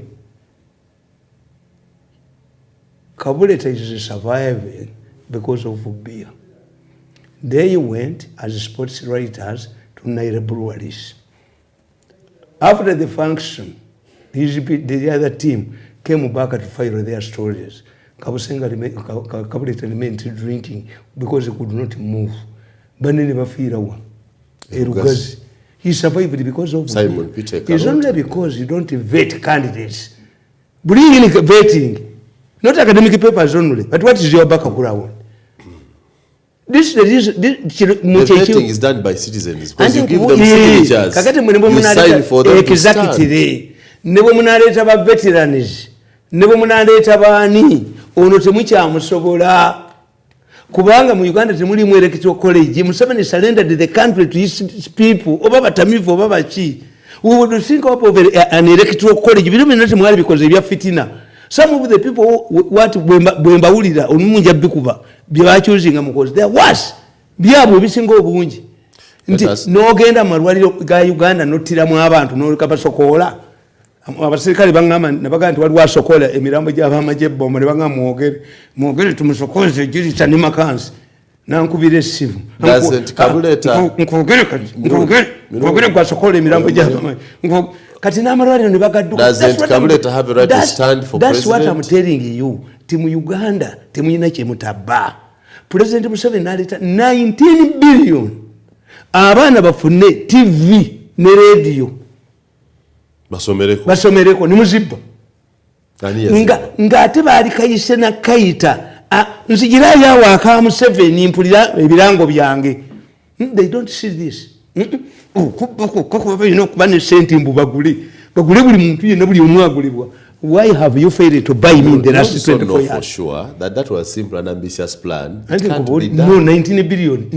Kabuleta is surviving because of beer. They went as sports writers to Naira breweries. After the function, the other team came back to file their stories. Kabuleta remained drinking because he could not move. Banene bafirawa. Erugazi. He survived because of Simon Peter. It's only because you don't vet candidates. Bring in vetting. Not academic papers only. But what is your background? The vetting is done by citizens because you give them signatures. You sign for them to stand. Nebo munaleta ba veterans. Nebo munaleta baani. Ono temukyamusobola. Kubanga mu Uganda temuli mu electoral college. Museveni surrendered the country to his people. Oba batamivu oba baki. We would think of an electoral college. Bino bino temwali because ebya fitina. Some of the people what bwembawulira onumunja bikuba bya choosing because there was byabwe bisinga obungi. Nti n'ogenda malwaliro ga Uganda notiramu abantu n'olikabasokola. Abasirikale bangama nabaga nti waliwo asokola emirambo gy'abamaje bombo ne bangama mwogere tumusokoze giri tanima kansi nankubira essimu Kabuleta nkogere gwasokola emirambo gy'abamaje kati n'amalwaliro ne bagadduka. Doesn't Kabuleta have a right to stand for that's president? What I'm telling you. Timu Uganda temuyina kyemutaba. President Museveni naleta 19 billion abaana bafune TV ne radio basomereko ne muzibba nga ate baali kayise na kayita nzigirayo awo aka Museveni mpulira ebirango byange. They don't see this. Kuba ne sente mbu bagule buli muntu yenna buli omu agulibwa. Why have you failed to buy me in the last 24 years? For sure that was simple and ambitious plan. It can't be done. No, 19 billion.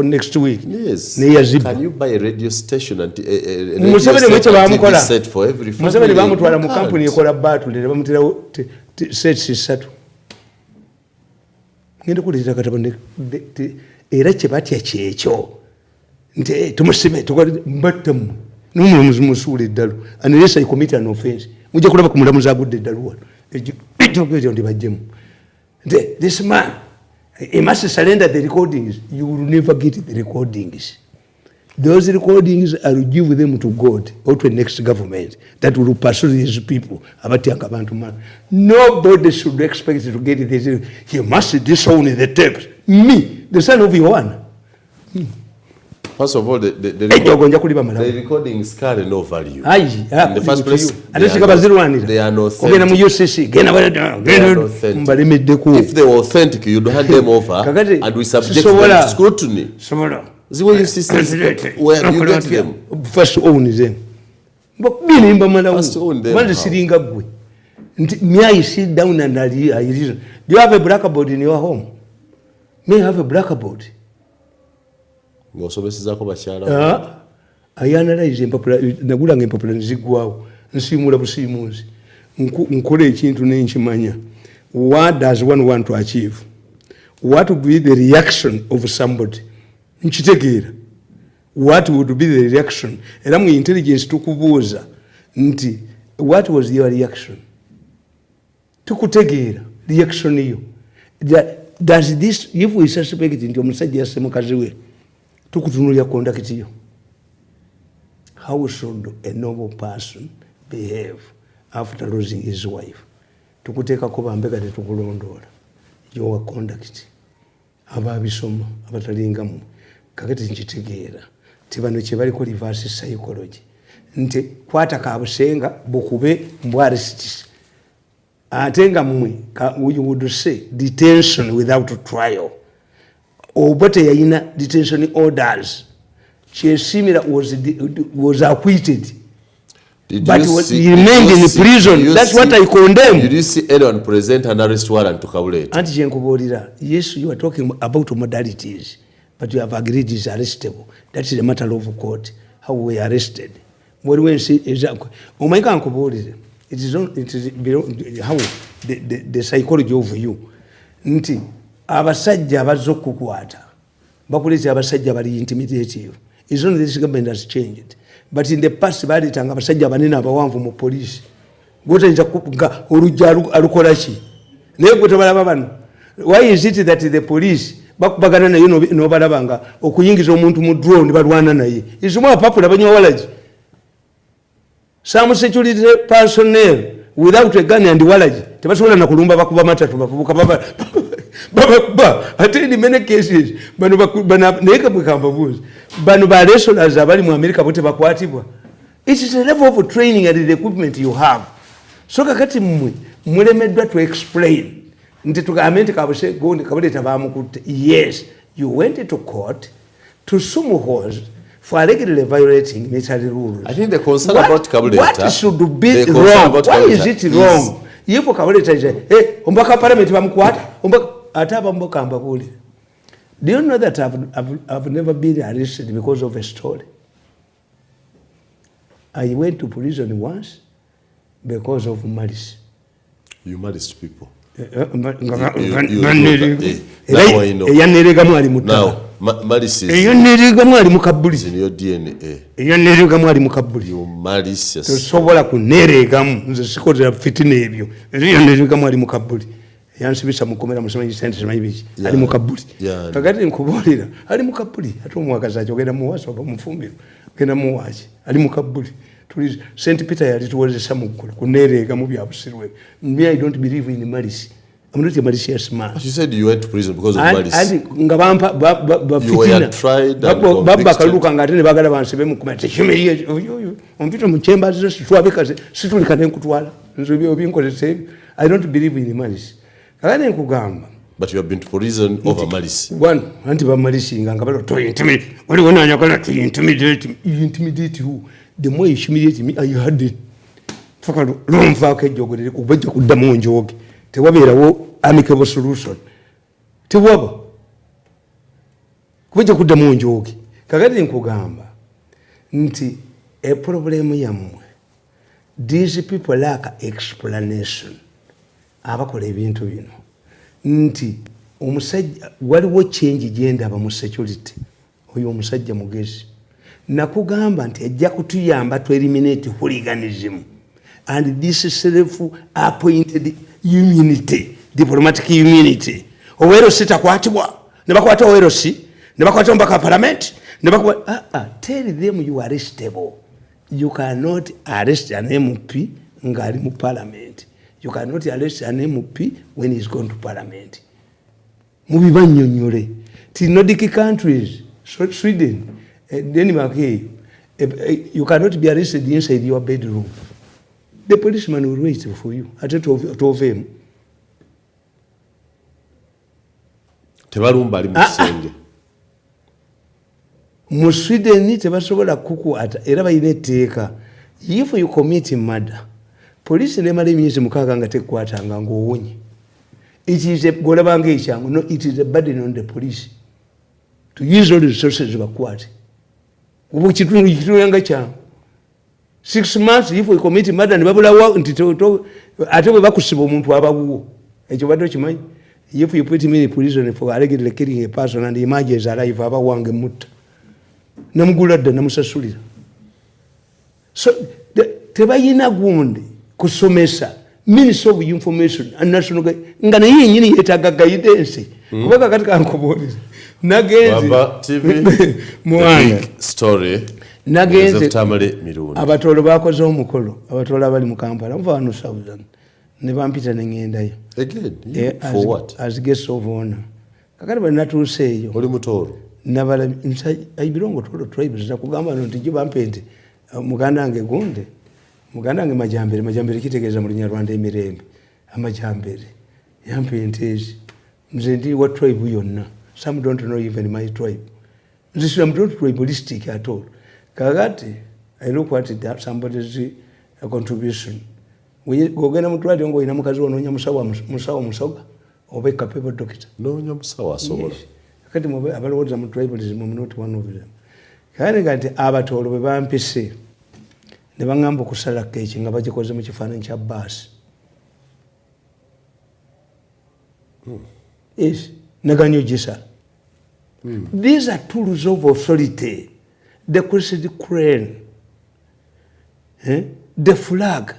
Next week. Yes. Can you buy a radio station and a radio set for every family? Museveni bamutwala mu company ekola battle ne bamutirawo sets isatu. Ngende kuleeta katabo era kye batya kyekyo. Nti tumusime tukwalimbatamu. N'omulamuzi musuula eddalu. Unless I commit an offense. Mujja kulaba ku mulamuzi agudde eddalu wano. Ekyo ndi bajjemu. This man, he must surrender the recordings. You will never get the recordings. Those recordings, I will give them to God or to the next government that will pursue these people. Nobody should expect to get this. He must disown the tapes. Me, the son of Yohana. First of all, the recordings carry no value. In the first place, they are not authentic. If they were authentic, you'd hand them over and we subject them to scrutiny. The way you see where you get them. First own them. First own them. May I sit down and reason? Do you have a blackboard in your home? May I have a blackboard? I analyze nagulanga empapula nzigwawo nsimula busimuzi nkola ekintu n'enkimanya. What does one want to achieve? What would be the reaction of somebody? Nkitegeera. What would be the reaction? Era mu intelligence tukubuuza nti what was your reaction? Tukutegeera reaction iyo. Does this, if we suspect nti omusajja yasse mukazi we tukutunulya conduct yo. How should a normal person behave after losing his wife? Tukuteekako bambega tetukulondoola your conduct. Ababisoma abatalingamu kakati nkitegeera tibano kye baliko reverse psychology nti kwata kabusenga bukube mbwaristis ate nga mmwe you would say detention without trial. Obote yayina detention orders Chesimira was acquitted. Did But you he remained in prison. That's what I condemn. Did you see anyone present an arrest warrant to Kabuleta? Auntie Jenkubolira, yes, you are talking about modalities, but you have agreed is arrestable. That is a matter of court. How we arrested. What we say is that it is how the psychology of you. Nti abasajja abazokukwata bakuleza abasajja bali intimidative. It's only this government has changed. But in the past, balitanga abasajja banene abawanvu mu police. Gotenza kuga olujja alukola ki? Naye gwe tobalaba bano. Why is it that the police bakubagana naye n'obalabanga okuyingiza omuntu mu drone balwana naye? It's more popular abanyawalaji. Some security personnel without a gun and walaji tebasobola na kulumba bakuba matatu bavubuka baba in many cases bano neka bukamba buzi bano ba wrestlers abali mu America bote bakwatibwa. It is a level of training and the equipment you have. So kakati mulemeddwa to explain nti tugamenti kabuse gondi kabuleta bamukutte. Yes, you went to court to sue Muhoozi for allegedly violating military rules. I think the concern about Kabuleta. What should be wrong? Why is it wrong? If Kabuleta is hey, umbaka parliament bamukwata, umbaka ataba mboka ambabuli. Do you know that I've never been arrested because of a story? I went to prison once because of malice. You malice people. Now, malice is in your DNA. You malice yansibisa mukomera musomanyi sente mayibichi ali mukabuli kakati nkubolira ali mukabuli atomwakaza kyogera muwaso bamufumbiro kenda muwachi ali mukabuli tuli St Peter yali tuwozesa mukulu kunereka mu byabusirwe. Me, I don't believe in malice. I'm not a malicious man. You said you went to prison because of malice. And ngabampa you were tried and baba kaluka ngatene bagala bansibe mukumete chimeye ompito mu chambers twabikaze situlikane nkutwala nzobyo binkozese. I don't believe in malice. But you have been to prison over malice. One, anti malice ngangabalo to intimidate. What do you want to intimidate? You intimidate who? The more you humiliate me, I had it. Fakalo lumfa ke jogere kubajja kuddamu njoge. Tewaberawo amicable solution. Tewaba. Kubajja kuddamu njoge. Kakati nkugamba nti a problem yamwe. These people lack explanation. Abakola ebintu bino nti omusajja waliwo change genda aba mu security oyo omusajja mugezi nakugamba nti ajja kutuyamba to eliminate hooliganism and this self appointed immunity, diplomatic immunity. Owero sitakwatibwa ne bakwata owero si ne bakwata mpaka parliament ne tell them you are arrestable. You cannot arrest an MP ngali mu parliament. You cannot arrest an MP when he's gone to parliament. Mubibanyonyole. Nordic countries, Sweden, Denmark, you cannot be arrested inside your bedroom. The policeman will wait for you at 12 a.m. Tebalumba ali musenge. Mu Sweden tebasobola kukwata era bayina etteeka. If you commit murder, police ne mali myezi mukaaga nga tekwatanga ng'owonye. It is a golabanga ekyangu. No, it is a burden on the police to use all the resources bakwate. Ubu kitundu nga kyangu. 6 months if we commit murder ne babulawo nti ate bwe bakusiba omuntu abawuwo. Ekyo badde kimanyi. If you put him in prison for allegedly killing a person and images alive abawange mutta. Namuguladde namusasulira. So tebayina gundi kusomesa Ministry of Information and National nga naye nyini yetaga guidance kubaka katika nkoboliza nagenze Baba TV Muyanga story nagenze Tamale Mirundi abatolo bakoze omukolo abatolo abali mu Kampala mfano 1000 ne bampita ne ngendayo again for what as guest of honor kakati bali natuseeyo oli mutoro nabala ayibirongo tolo tribes za kugamba nti jibampente muganda ange gonde muganda ange majambere kitegeeza mu Lunyarwanda emirembe amajambere yampentezi nze ndi wa tribe yonna. Some don't know even my tribe. This is not tribalistic at all. Kakati, I look at it, somebody's contribution. We go get them to write on going Namazo on Musawa Musaga or wake up paper doctor. No, Musawa, so. I can't move about some tribalism, not one of them. Kanigati abatolo bwe bampise ne bangamba okusala keeki nga bagikoze mu kifaananyi kya baasi. Yes, naganyo gisala. These are tools of authority. The crescent crane, the flag,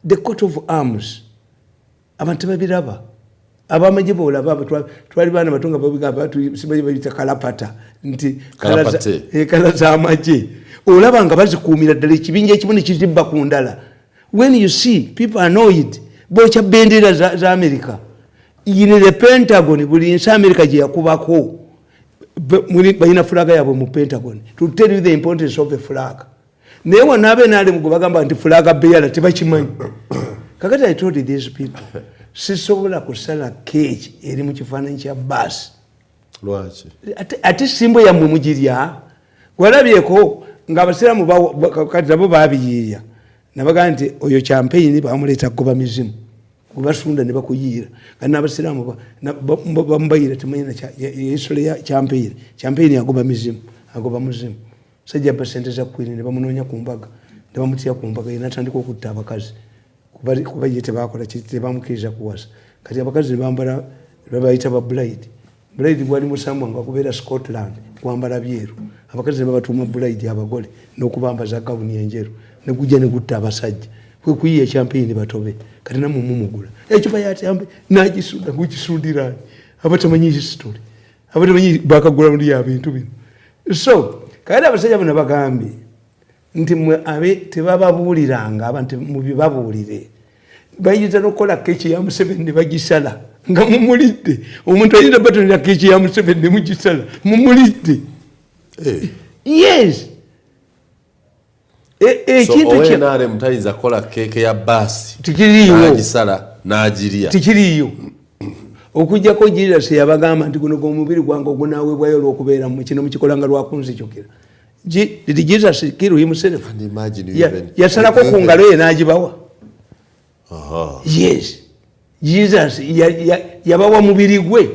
the coat of arms. Abantu babiraba. Abamaje bolaba twali bana batunga babigamba sibaye bayita kalapata nti kala za amaje olaba nga bazikuumira ddala ekibinja ekibone kizibba ku ndala. When you see people annoyed bocha bendera za America in the Pentagon buli nsi America gye yakubako bayina flag yabwe mu Pentagon to tell you the importance of a flag. Naye wanabe nali mugubagamba nti flag bearer tebakimanyi. Kakati I told these people sisobola kusala keeki eri mu kifaananyi kya baasi. Lwaki? Ate simbo yammwe mugirya. Walabyeko ng'abasiraamu kati nabo baabiyiiya. Nabaga nti oyo campaign bamuleeta kugoba mizimu. Kubasunda ne bakuyiira. Kati n'abasiraamu bamubayira temanyina history ya campaign. Campaign yagoba mizimu, agoba muzimu. Sajja pasente za Queen ne bamunoonya ku mbaga. Ne bamutya ku mbaga ye n'atandika okutta abakazi. Kuba ye tebakola tebamukiriza kuwasa. Kati abakazi bambala babayita ba bride. Bride gwali musamwa nga kubeera Scotland kwambala byeru. Abakazi babatuuma bride abagole n'okubambaza gawuni enjeru ne gujja ne gutta abasajja. Kwe kuyiya champagne batobe. Kati namwe mumugula. Ekiba ya champagne nagisunda kukisundira. Abatamanyi history. Abatamanyi bakagula ndi ya bintu bino. So, kati abasajja bano bagambye nti mwe abe tebababuuliranga abantu mubibabuulire. Bayinza n'okukola keeki ya Museveni bagisala nga mumulidde. Omuntu ayinza batonera keeki ya Museveni mugisala mumulidde. Yes. So owenare mutayinza kola keeke ya baasi nagisala n'agirya. Tikiriyo. Okujjako Jesus yabagamba nti guno gw'omubiri gwange ogunaaweebwayo olw'okubeera mu kino mukikolanga lwakunzijukira. Did Jesus kill himself? And imagine you even. Yasalako ku ngalo ye n'agibawa. Aha. Yes. Jesus yabawa mubiri gwe.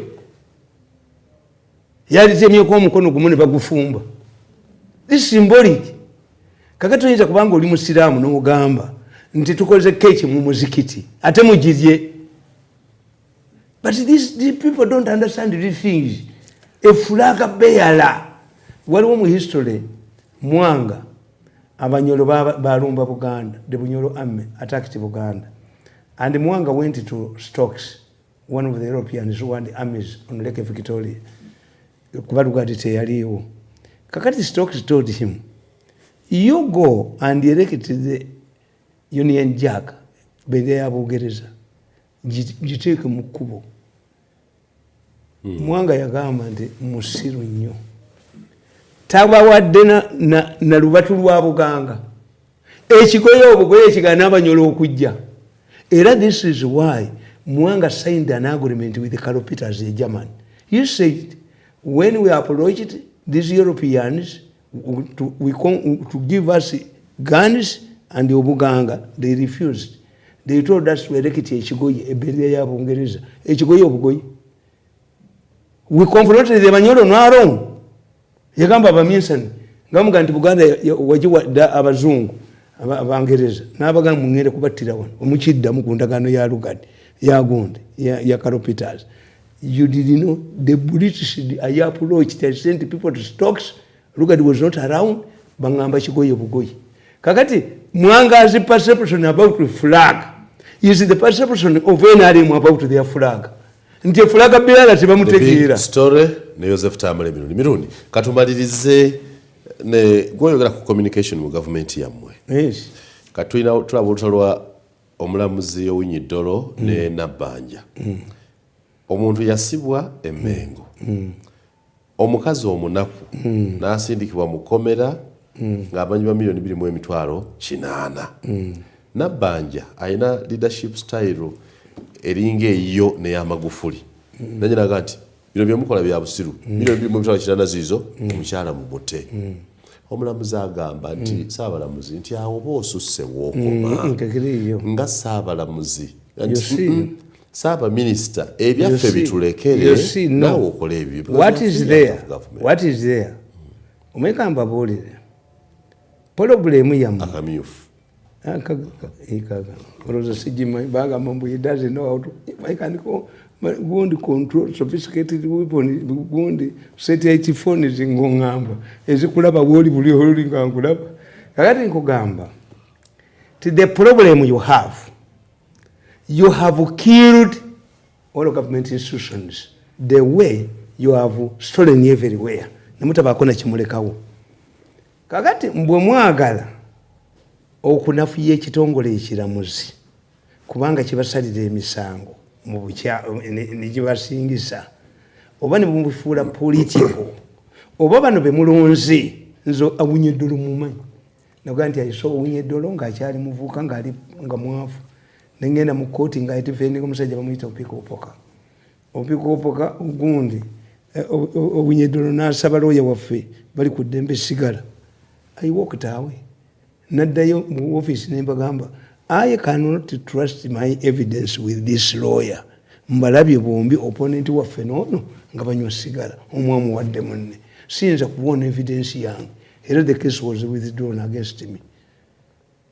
Yalitemyeko omukono gumu ne bagufumba. This is symbolic. Kakati oyinza kubanga oli musiraamu n'ogamba nti tukoze keeki mu muzikiti ate mugirye. But these people don't understand these things. A flag bearer. Waliwo mu history Muyanga abanyolo balumba Buganda, the Bunyolo army attacked Buganda, and Muyanga went to Stokes, one of the Europeans who won the armies on Lake Victoria. Kubalugadi teyaliwo. Kakati Stokes told him, you go and elect the Union Jack bende ya Bugereza giteeke mu kkubo. Muyanga yagamba nti musiru nnyo. Tabawadde na lubatu lwa Buganga. Ekigoye obugoye ekigaana abanyolo okujja. Era this is why Muyanga signed an agreement with the Carpenters in Germany. He said, when we approached these Europeans to give us guns and Obuganga, they refused. They told us to elect ekigoye ebere ya Bungereza. Ekigoye obugoye. We confronted the Banyolo Nwaro. Yagamba abaminsani ngamuga nti Buganda wajiwa abazungu abangereza n'abagamba mungere kubattira wano omukidda mu kundagano ya Lugard ya Gonde ya Carpenters. You did know the British approached, they sent people to Stokes. Lugard was not around. Bangamba kigoye bugoye. Kakati Muyanga's perception about the flag is the perception of NRM about their flag. Nti flag bearer tebamutegeera. Story ne Joseph Tamale Mirundi. Katumalirize ne goyogera ku communication mu government yammwe. Yes. Katulina tulabulwa omulamuzi owinyi ddolo ne Nabbanja. Omuntu yasibwa emmengo. Omukazi omunaku n'asindikibwa mu komera ng'abanyi ba milioni 2.8. Nabbanja ayina leadership style eringa eyo ne ya Magufuli. Nanyiraga nti bino byemukola bya busiru bino byo mubitala kirana zizo omukyala mu bote omulamuzi agamba nti saabalamuzi nti awo boosusse wookoma nga saabalamuzi saaba minisita ebyaffe bitulekere naawe okola ebyo. What is there omweka mbabuulire problemu yammwe akamyufu olowooza sigimanyi bagamba mbu he doesn't know how to I can gundi control sophisticated weapon gundi satellite phones ng'ongamba ezikulaba bwoli buli oli nga nkulaba kakati nkugamba ti the problem you have killed all government institutions the way you have stolen everywhere nemutabaako nakimulekawo kakati mbwe mwagala okunafuya ekitongole ekiramuzi kubanga kibasalira emisango mu bukyalo negibasingisa oba ne bumufuula politiko oba bano bemulonze nzo awunye eddolo mumanyi naga nti ayiso owunye eddolo ng'akyali muvuuka nga mwavu nengenda mu kooti ngaatifendinga omusajja bamuyita opikoopoka ogundi owunye eddolo n'asaba looya waffe bali ku ddembe sigala ayiwookutaawe naddayo mu office nembagamba I cannot trust my evidence with this lawyer. Mbalabye bombi opponent waffe noono nga banywa sigala omwamu wadde munne siyinza kuwona evidence yange era the case was withdrawn against me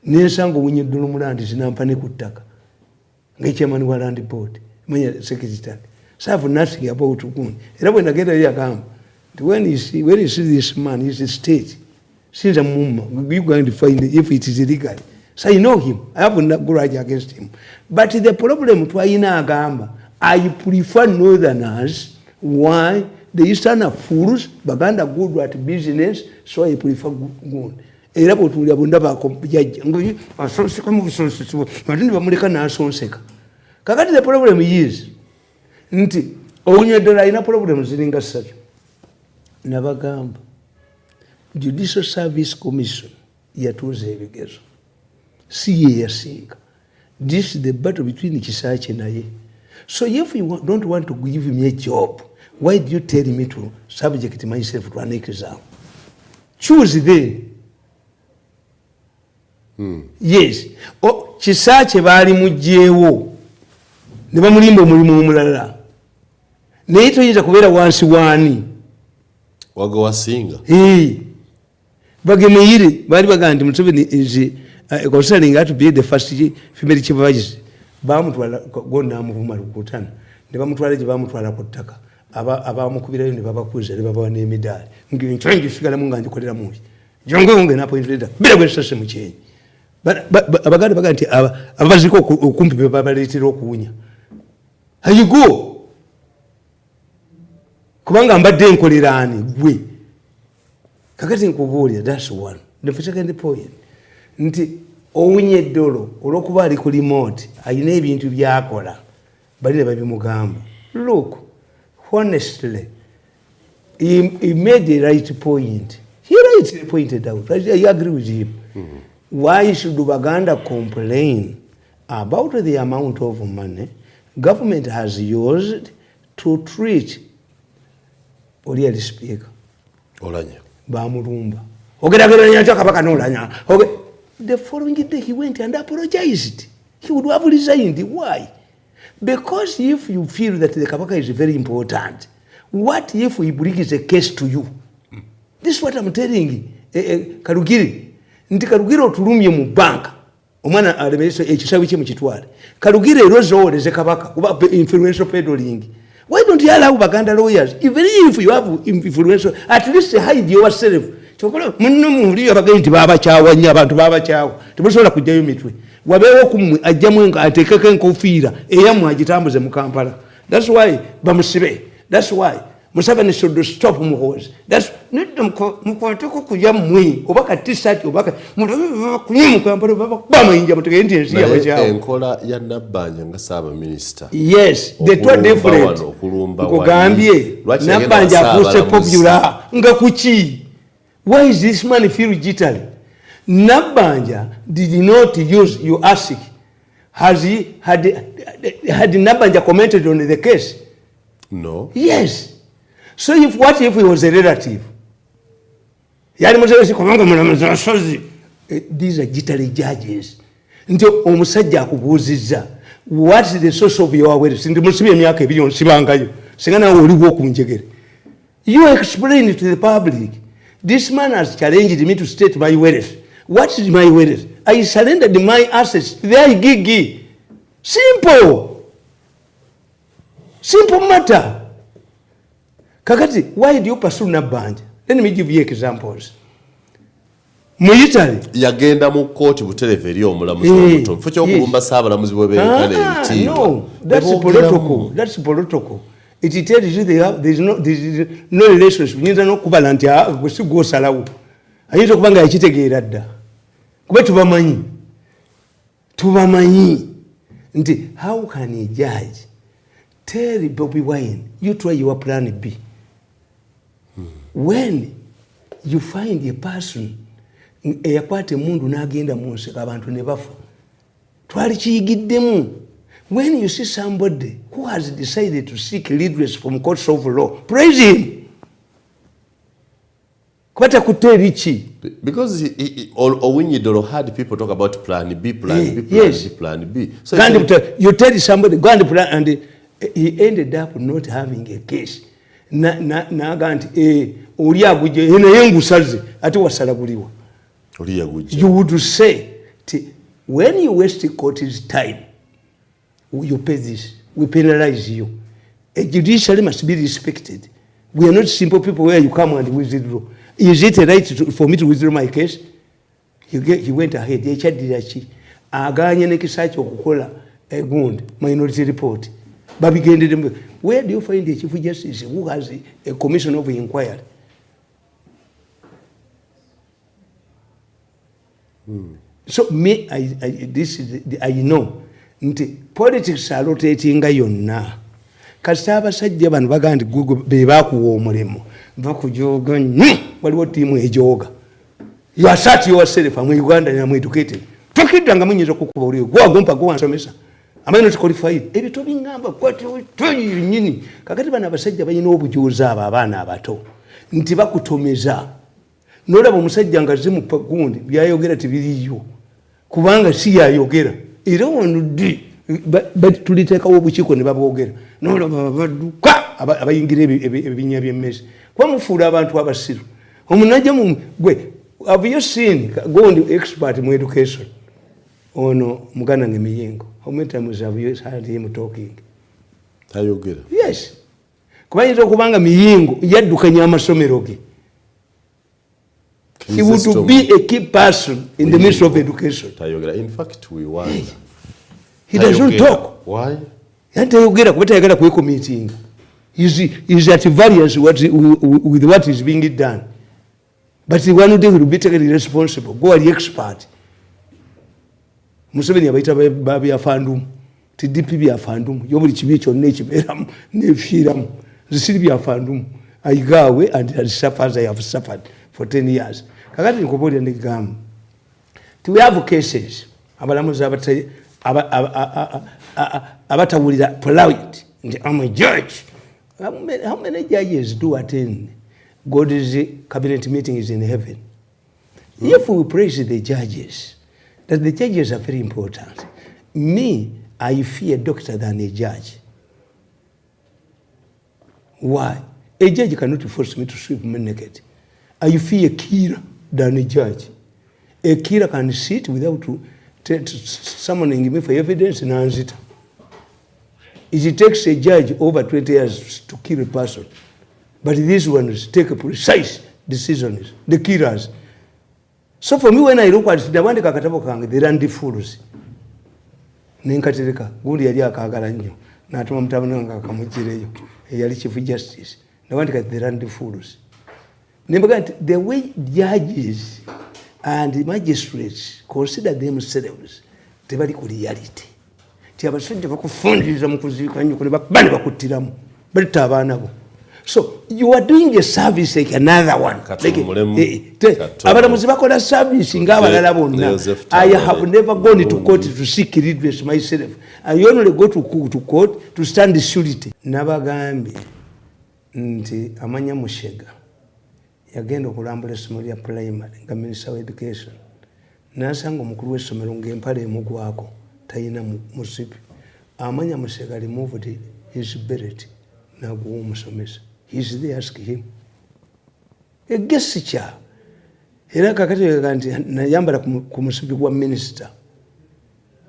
nensanga owunye ddolo mulandi zinampa ne ku ttaka ng'ekyamani wa land board manya secretary so I have nothing about gundi era bwe nagenda yagamba nti when you see this man is a state siyinza mumma you going to find if it is illegal. So I know him. I have no grudge against him. But the problem twayina agamba, I prefer northerners. Why? The eastern are fools, baganda good at business, so I prefer good. Era potulia bunda bako jaji. Ngoyi asonseka mu busonseso. Matindi bamuleka na asonseka. Kakati the problem is nti owunye dola ina problem ziringa ssatu. Nabagamba Judicial Service Commission yatuuza ebigezo. See yasinga. This is the battle between Kisache and Naye. So if you don't want to give me a job, why do you tell me to subject myself to an exam? Choose then. Yes. Kisache bali mujjeewo. Ne bamulimba omulimu omulala. Naye toyinza kubeera wansi waani. Waga wasinga. Bagemeyire bali bagamba nti Museveni is considering had to be the first female chief vice bamutwala gonna amuvuma lukutana ne bamutwala je bamutwala ku ttaka abamukubirayo ne babakuza ne babawa n'emidaali ngiyo nkyanje sigala munga njikolera mungi jonge na point leader bila gwesase mu kyenyi abaganda bagamba nti abaziko okumpi babaleetera okuwunya ayigo kubanga mbadde nkolerani gwe kakati nkubuulira that's one. The second point nti owunye eddolo olw'okuba ali ku remote ayina ebintu byakola balire babimugamba. Look, honestly, he made the right point. He rightly pointed out. I agree with him. Why should Baganda complain about the amount of money government has used to treat Oriel Speaker? Olanya. Bamulumba. Ogerageranya kabaka n'olanya. The following day he went and apologized. He would have resigned. Why? Because if you feel that the kabaka is very important, what if he brings a case to you? This is what I'm telling you. Karugiri. Nti Karugiri otulumye mu banka. Omwana alemeso ekisawe kye mu kitwale. Karugiri erozo ze kabaka kuba influential peddling. Why don't you allow Baganda lawyers? Even if you have influential, at least hide yourself. Chokola munno muri abagenti baba kyawanya abantu baba kyawo. Tebusobola kujjayo mitwe. Wabeewo kumwe ajjamu nga atekeke enkofiira eyamu agitambuze mu Kampala. That's why bamusibe. That's why Museveni should stop muhozi. That's not mukwateko kujja mwe obaka t-shirt obaka kunyimu Kampala baba bamayinja mutegenti ensi yabakyawo. Enkola ya Nabbanja nga Ssaaba Minisita. Yes, the two different. Kugambye Nabbanja afuse popular nga kuki. Why is this man feel jittery? Nabbanja did not use, you ask, had Nabbanja commented on the case? No. Yes. So what if he was a relative? These are jittery judges. Until omusajja akubuuzizza, what is the source of your wealth? You explain it to the public. This man has challenged me to state my wealth. What is my wealth? I surrendered my assets. They are gigi. Simple. Simple matter. Kakati, why do you pursue Nabanja? Let me give you examples. Italy. Yagenda mu court buterevu eri omulamuzi omuto. Mfo ky'okulumba saabalamuzi bwe beekana ebitiibwa. No, that's protocol. That's protocol. It tells you there is no relationship. Nyinza n'okubala nti gwe si gw'osalawo. Ayinza okuba nga yakitegeera dda. Kuba tubamanyi. Nti how can a judge tell Bobby Wine, you try your plan B? When you find a person eyakwata emundu n'agenda mu nseko abantu ne bafa, twali kiyigiddemu. When you see somebody who has decided to seek redress from courts of law, praise him. Kwata kuterichi. Because Owinyidoro had people talk about plan B, plan B, plan yes. B, plan B. So you tell somebody, go and plan, and he ended up not having a case. You would say, when you waste the court's time, you pay this, we penalize you. A judiciary must be respected. We are not simple people where you come and withdraw. Is it a right for me to withdraw my case? He went ahead. Minority report. Where do you find the Chief Justice who has a commission of inquiry? So me, I know. Politics are rotating yonna. Kasita abasajja bano baga nti be bakuwa omulimu bakujoga waliwo tiimu ejooga. You assert yourself mu Uganda and I'm educated. Tukidanga munyiza kukuba oli gwagompa gwa nsomesa. Am I not qualified? Ebito bingamba kwati nyini. Kakati bana abasajja bayina obujuuza abaana abato. Nti bakutomeza. Nolaba omusajja nga zimu pagundi byayogera tibiriyo. Kubanga si yayogera. Era onudi but tuliteekawo obukiiko ne babwogera. Nolaba baduka abayingira ebinya by'emmesi. Kwamufuula abantu abasiru. Omunajja mu gwe, have you seen gondi expert mu education? Ono muganda nge Muyanga. How many times have you heard him talking? Tayogera. Yes. Kubayinza okubanga Muyanga yaddukanya amasomero ge. He would be a key person in the midst of education. Tayogera. In fact, we wonder. He doesn't talk. Why? Tayogera kuba tayagala kuweko meeting. He's at variance with what is being done. But the one who will be taken responsible. Go the expert. Museveni abaita babi afandum. TDP bi afandum. Yobuli kibi kyonna ekiberamu nefiiramu. Zisiri bi afandum. I go away and I suffer as I have suffered for 10 years. Kakati nkobodi ndigamba. We have cases. Abalamuzi abatawulira polite. I'm a judge. How many judges do attend God's cabinet meetings in heaven? If we praise the judges, that the judges are very important. Me, I fear doctor than a judge. Why? A judge cannot force me to sweep me naked. I fear a killer than a judge. A killer can sit without summoning me for evidence and answer it. It takes a judge over 20 years to kill a person. But these ones take a precise decisions, the killers. So for me, when I look at it, the one they run the fools. Nenkatereka, gundi yali akagala nnyo. Natuma mutabani nga kamujireyo. Yali Chief Justice. The one they run the fools. The way judges and magistrates consider themselves, they very good reality. So you are doing a service like another one. I have never gone to court to seek redress myself. I only go to court to stand the surety. Nabagambi. nti amanya Mushega yagenda okulambula essomero lya primary nga Minister of Education nasanga omukulu w'essomero ng'empale emugwako talina musipi. Amanya Mushega removed his beret n'aguwa omusomesa. He's there, ask him. Egessikya era kakati yega nti nayambala ku musipi gwa minisita.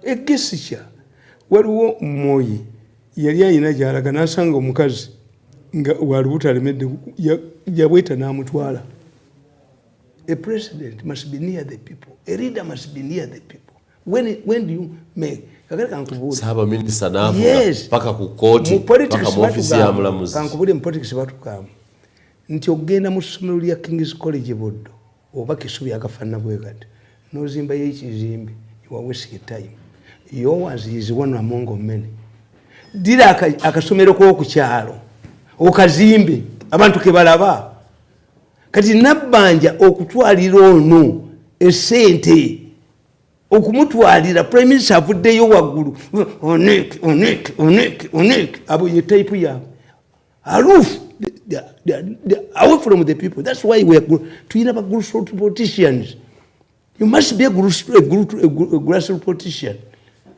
Egessikya waliwo Moyi yali ayina gy'alaga n'asanga omukazi nga waliwo talemedde yabweta n'amutwala. A president must be near the people. A leader must be near the people. When do you make? Saba minister navuga paka ku koti paka mu ofisi ya mulamuzi. Kankubule mu politics batukama. Nti ogenda mu ssomero lya King's College Boddo oba Kisubi akafanna bwegati. Nozimba y'ekizimbe you are wasting time. Yours is one among many. Dira akasomero ko ku kyalo okazimbe abantu ke balaba kati nabbanja okutwalira ono esente okumutwalira prime minister avuddeyo waggulu onek abo ye type ya aloof away from the people. That's why we are to have a grassroots politicians. You must be a grassroots politician.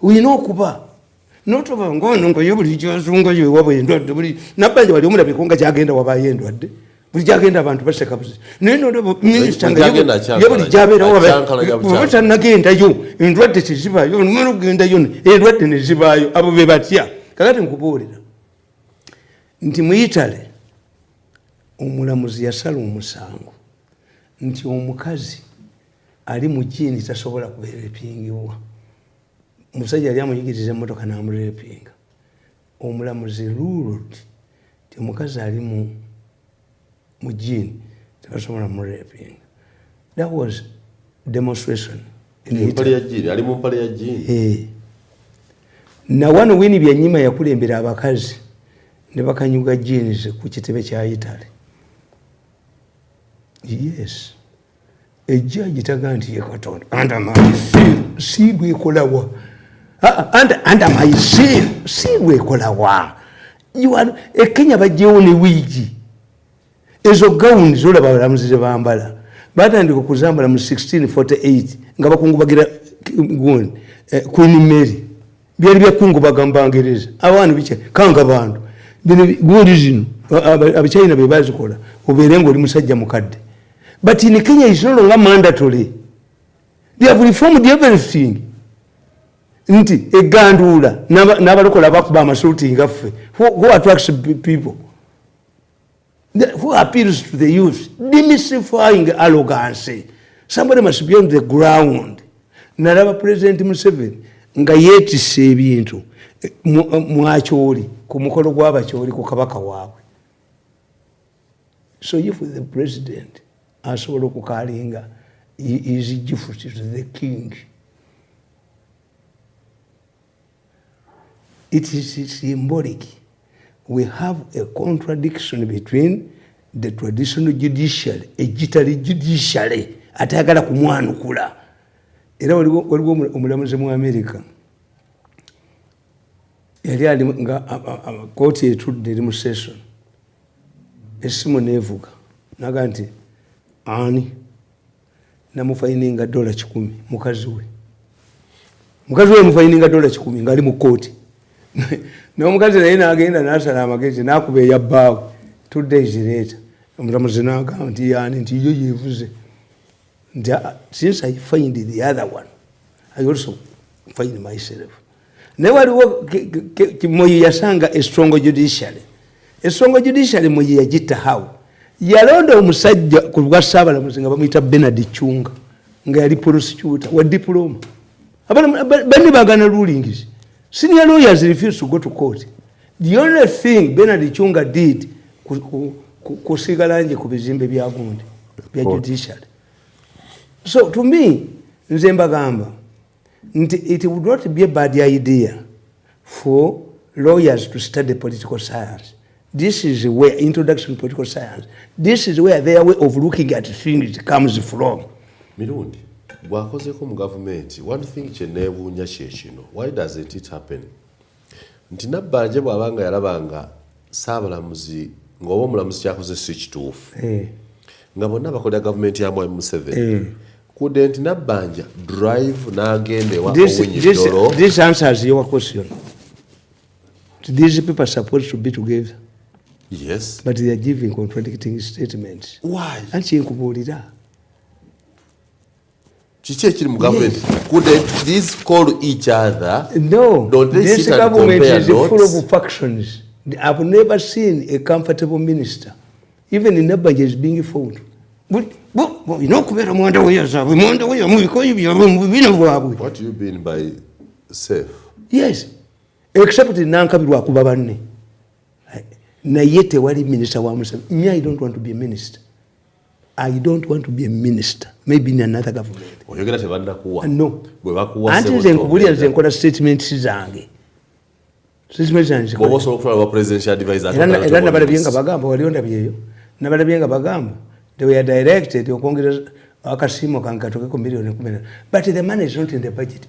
We know kuba not over ngono ngo yobuli kyazunga yo wabwe ndwadde buli nabanje wali omulabe konga kyagenda wabaye ndwadde buli kyagenda abantu baseka buzi neno minister nga yobuli kyabera wabaye nagenda yo ndwadde kizibayo nomero genda yo ndwadde ne zibayo abo be batya kakati nkubuulira nti mu Italy omulamuzi yasala omusango nti omukazi ali mu jini tasobola kubeera epingibwa. Omusajja yali amuyigiriza emmotoka n'amurepinga. Omulamuzi ruled ti omukazi ali mu jini tasobola murepinga. That was demonstration. Mpale ya jini, ali mu mpale ya jini. Na wano wini byanyima yakulembera abakazi ne bakanyuga jeans ku kitebe kya Italy. Yes. Ejjaji taganti ye Katonda under my seal sigwe kolawa under my seal sigwe kolawa you are a Kenya bajewo ne wigi ezo gown zola balamuzi bambala batandika kuzambala mu 1648 nga bakungubagira gun Queen Mary byali byakungubaga mbangereza abantu biche kanga bantu bino gundi zino abichina be bazikola oberengo oli musajja mukadde. But in Kenya it's no longer mandatory. They have reformed everything. Nti egandula n'abalokola bakuba amasuuti ngaffe. Who attracts people? Who appeals to the youth? Demystifying arrogance. Somebody must be on the ground. Nalaba President Museveni nga yeetisse ebintu mwakyoli ku mukolo gw'abakyoli ku kabaka waabwe. So if the president asobola okukalinga is gift to the king. It is symbolic. We have a contradiction between the traditional judiciary, ejitali judiciary, atagala kumwanukula. Era waliwo omulamuzi mu America. Yali ali nga kooti etudde eri mu session. Esimu nevuga. Naga nti ani namufaininga $10 mukazi we. Mukazi we mufaininga $10 ngali mu kooti. Na omukazi naye n'agenda n'asala amagezi n'akuba eyabbaawe 2 days later. Omulamuzi n'agamba nti yani nti yo yeevuze. Since I find the other one, I also find myself. Naye waliwo Moyi yasanga a strong judiciary. A strong judiciary Moyi yagita how? Yalonda omusajja ku lwa Ssaabalamuzi nga bamuyita Bernard Chunga nga yali prosecutor wa diploma. Bani bagana rulings. Senior lawyers refused to go to court. The only thing Bernard Chunga did kusigala nje ku bizimbe bya gundi bya judiciary. So to me, nze mbagamba it would not be a bad idea for lawyers to study political science. This is where introduction to political science. This is where their way of looking at things comes from. Mirundi, bwakozeko mu government, one thing kyeneewuunya kye kino. Why doesn't it happen? Nti Nabbanja bw'abanga yalabanga Ssaabalamuzi ngoba omulamuzi kyakoze si kituufu nga bonna bakolera gavumenti ya Mwai Museveni couldn't Nabbanja drive n'agenda ewa Owiny-Dollo? This answers your question. These people are supposed to be together. Yes. But they are giving contradicting statements. Why? Anchi nkubuulira. Kiki ekiri mu gavumenti? Couldn't these call each other? No. Don't they this sit and government compare is notes? full of factions. I've never seen a comfortable minister. Even in Nabbanja is being fought. What do you mean by safe? Yes. Except in Nankabirwa kuba banne. Naye tewali minister wa Museveni. Me, I don't want to be a minister. I don't want to be a minister. Maybe in another government. Oyogera tebanda kuwa. No. Bwe bakuwa Anti nze nkubulira nze nkola statements zange. Statements zange. Bwe osobola okutwala wa presidential advisor. Era nabalabye nga bagamba wali ondabyeyo. Nabalabye nga bagamba. They were directed okwongera akasiimo kange katokeko million 10. But the money is not in the budget.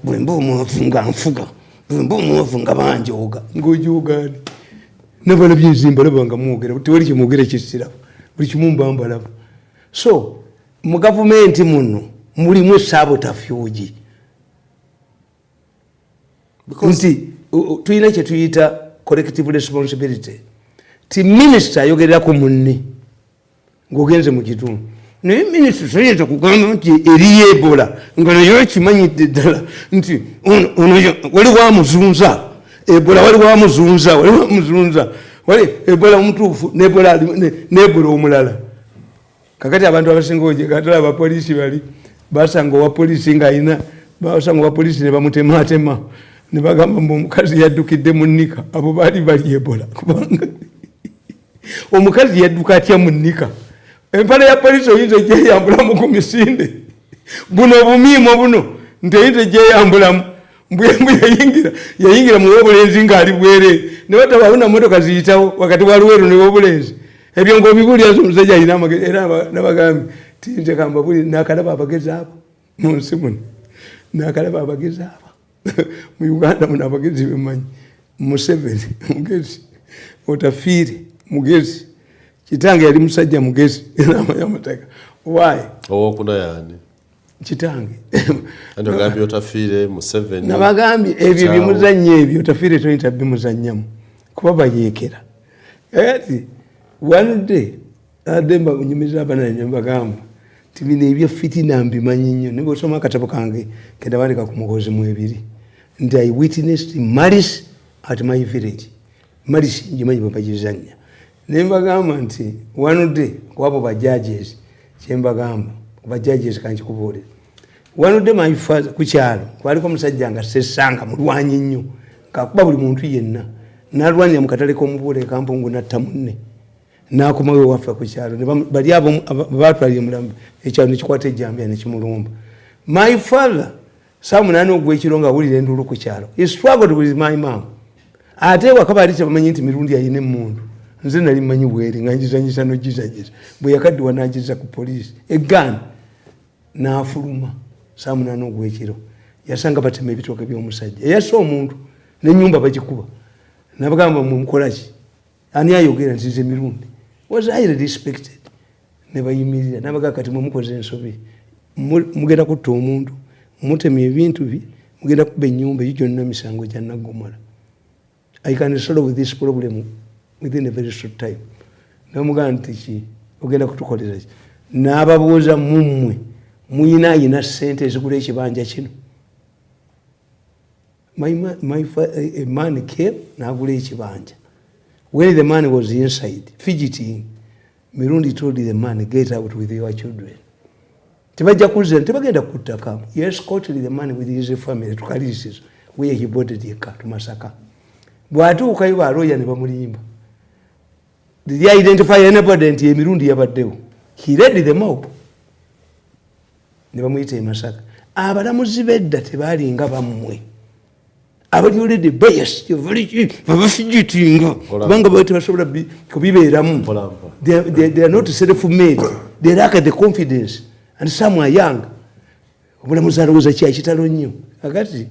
Bwemba omwafunga nfuga. Bwemba omwafunga banjoga. Ng'ojogaani. Nabalabye enzimba laba nga mwogera. Tewali kyemwogera kisirafu. Buli kimu mbamba laba. So, mu gavumenti muno mulimu sabotafugi. Nti tulina kye tuyita collective responsibility. Ti minister ayogerera ku munne ng'ogenze mu kitundu. Naye minisita soyinza kugamba nti eri Ebola nga nayo kimanyidde ddala nti wali wamuzunza Ebola wali wamuzunza wali Ebola omutuufu n'Ebola omulala. Kakati abantu abasinga ojegatala abapoliisi bali basanga owa polisi ng'alina basanga owa polisi ne bamutematema ne bagamba mbu omukazi yaddukidde mu nnika abo baali bali Ebola kubanga omukazi yadduka atya mu nnika. Empale ya polisi oyinza egyeyambulamu ku misinde buno obumiimo buno nti oyinza egyeyambulamu mbwembu yayingira mu w'obulenzi ng'ali bwere ne batabaawo na mmotoka ziyitawo wakati wa Luweero ne w'obulenzi ebyo ng'obibuulira nti omusajja alina amagezi era nabagambye ti nze kamba buli nakalaba abagezi abo mu nsi muno nakalaba abagezi abo mu Uganda muno abagezi bemanyi Museveni mugezi Otafiire mugezi kitange yali musajja mugezi n'amanya amateeka. Why? Owokuna yani kitange ando gambye Otafiire Museveni nabagambye ebyo bimuzannyo ebyo Otafiire toyinza bimuzannyamu kuba bayeekera. Ati one day ademba bunyumiza abana ne bagamba ti bino ebyo fitina mbimanyi nnyo ne bw'osoma akatabo kange ke ndawandika ku mugozi mu ebiri nti I witnessed malice at my village. Malice ngimanyi bwe bagizannya. Nembagamba nti one day kwabo ba judges kyembagamba ba judges kanji kubuulira one day my father ku kyalo kwaliko omusajja nga sesanga mulwanyi nnyo kakuba buli muntu yenna nalwanya mu katale k'omubuule kampungu natta munne n'akomawo waffe ku kyalo bali abo baatwalire mulambo ekyalo nekikwata ejjambiya nekimulumba. My father saa 8 ogw'ekiro nga awulira enduulu ku kyalo. He struggled with my mom. Ate waka baali tebamanyi nti Mirundi yalina emmundu. Nze nali mmanyi bwere nga njizanyisa n'ogizanyisa bwe yakaddiwa n'agiza ku poliisi egaani n'afuluma saa 8 ogw'ekiro yasanga batema ebitooke by'omusajja eyassa omuntu n'ennyumba bagikuba nabagamba mukolaki ani ayogera nti nze Mirundi was highly respected ne bayimirira nabaga kati mumukoze ensobi mugenda kutta omuntu mutemye ebintu bye mugenda kuba ennyumba eyo gyonna misango gya Naggomola. I can solve this problem within a very short time. Namugamba nti ki ogenda kutukolera ki n'ababuuza mummwe muyina ayina ssente ezigula ekibanja kino. A man came n'agula ekibanja. When the man was inside fidgeting, Mirundi told the man, get out with your children. Tebajja kuzza tebagenda kuttaka. He escorted the man with his family to Kalisis where he bought the car to Masaka. Bw'atuukayo balooya ne bamulimba. Did he identify anybody nti Mirundi yabaddewo? He led them up. Ne bamuyita e Masaka. Abalamuzi b'edda tebaalinga bammwe. Abali already biased, abafijitinga kubanga bwe tebasobola kubibeeramu. They are not self-made. They lack the confidence. And some are young. Obulamuzi alowooza ki ekitalo nnyo. Akati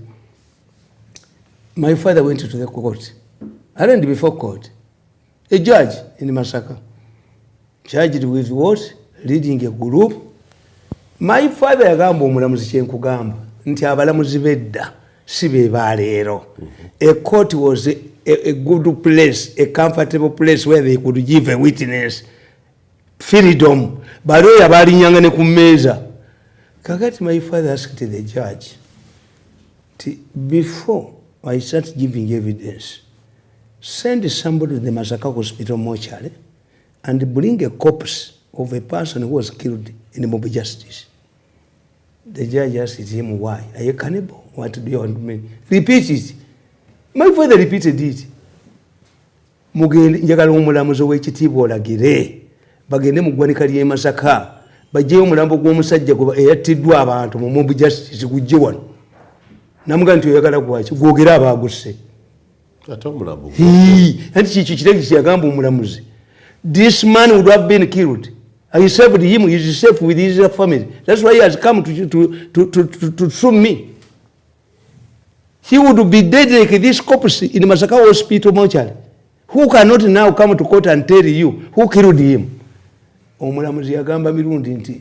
my father went to the court. I went before court. A judge in Masaka. Charged with what? Leading a group. My father agamba omulamuzi kyenkugamba nti abalamuzi bedda si be baleero. A court was a good place, a comfortable place where they could give a witness freedom. Baloya balinyanga ne ku mmeeza. Kakati my father asked the judge, before I start giving evidence, send somebody to the Masaka Hospital mortuary and bring a corpse of a person who was killed in the mob justice. The judge asked him, why? Are you cannibal? What do you want to mean? Repeat it. My father repeated it. Mugende njagala omulamuzi w'ekitiibwa olagire bagende mu ggwanika ly'e Masaka baggyeyo omulambo gw'omusajja gwe eyattiddwa abantu mu mob justice gujje wano. Namuga nti oyagala gwaki gwogera abaagusse. Anti kikyo kiragi kyeyagamba omulamuzi. This man would have been killed. I served him, he is safe with his family. That's why he has come to sue me. He would be dead like this corpse in Masaka Hospital mortuary. Who cannot now come to court and tell you who killed him? Omulamuzi yagamba Mirundi nti,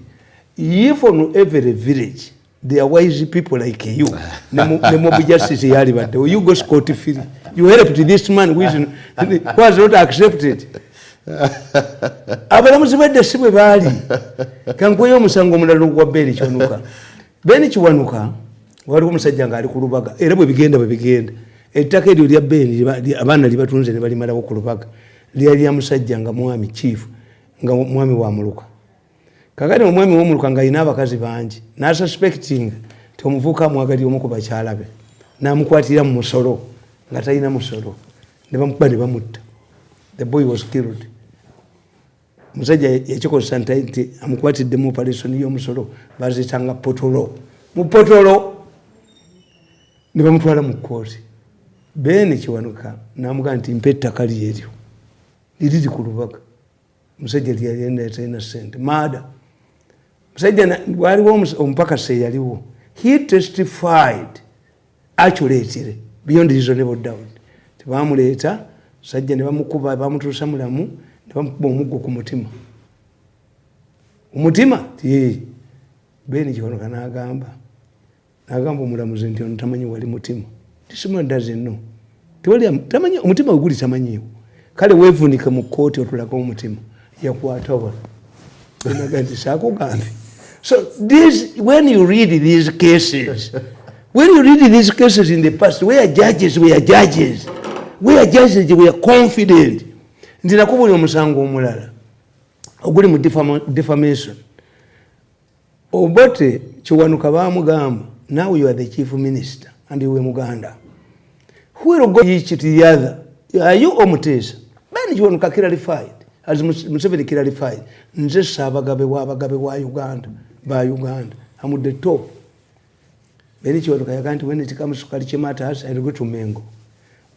if on every village there are wise people like you, the mob justice yali badde, you go scot free. You helped this man who has not accepted. Abalamuzi badde si bwe baali. Kankweyo omusango omulala ogwa Beni Kiwanuka. Beni Kiwanuka waliwo omusajja ng'ali ku Lubaga era bwe bigenda. Ettaka eryo lya Beni abaana libatunze ne balimalawo ku Lubaga. Lyali lya musajja nga mwami chief nga mwami wa Muluka. Kakati omwami w'Omuluka ng'alina abakazi bangi. N'asuspecting ti omuvubuka amwagalira omu ku bakyala be. N'amukwatira mu musolo nga talina musolo. Ne bamukuba ne bamutta. The boy was killed. Musajja yakikozesa nti amukwatidde mu operation y'omusolo bazitanga potolo. Mu potolo ne bamutwala mu kkooti. Beni Kiwanuka n'amuga nti mpa ettaka lyeryo liriri ku Lubaga. Musajja lyali talina ssente. Maada. Musajja waliwo omupakasi eyaliwo. He testified accurately beyond reasonable doubt. Tebamuleeta musajja ne bamukuba bamutuusa mulamu ne bamukuba omuggo ku mutima. Omutima ti Beni Kiwanuka n'agamba omulamuzi nti ono tamanyi wali mutima. Someone doesn't know. Tamanyi omutima oguli tamanyiwo. Kale weevunika mu kkooti otulako omutima. Yakwata wala. Nagandi saakugambye. So this, when you read these cases, in the past, where judges were confident. Nti nakubulira omusango omulala oguli mu defamation. Obote Kiwanuka baamugamba, now you are the chief minister and you were Muganda. Who will go each to the other? Are you Omutesa? Beni Kiwanuka clarified, as Museveni clarified. Nze Sabagabe wa Uganda, by Uganda. I'm at the top. Beni Kiwanuka yaganti, when it comes to culture matters, I go to Mengo.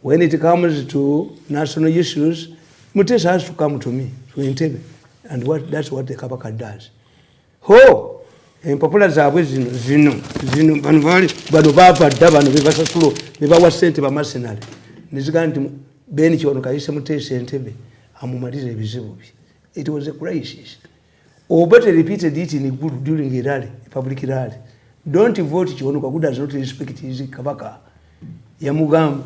When it comes to national issues, Mutesa has to come to me, to Entebbe. And that's what the Kabaka does. Ho! In popular zaabwe zino bano baali bano baabadda bano bebasasulo bebawa ssente bamasenale nezigaa nti Beni Kiwanuka ayise Mutesa Entebbe amumalire ebizibu bye. It was a crisis. Obote repeated it in good during a rally, a public rally. Don't vote Kiwanuka, who does not respect his Kabaka. Yamugamba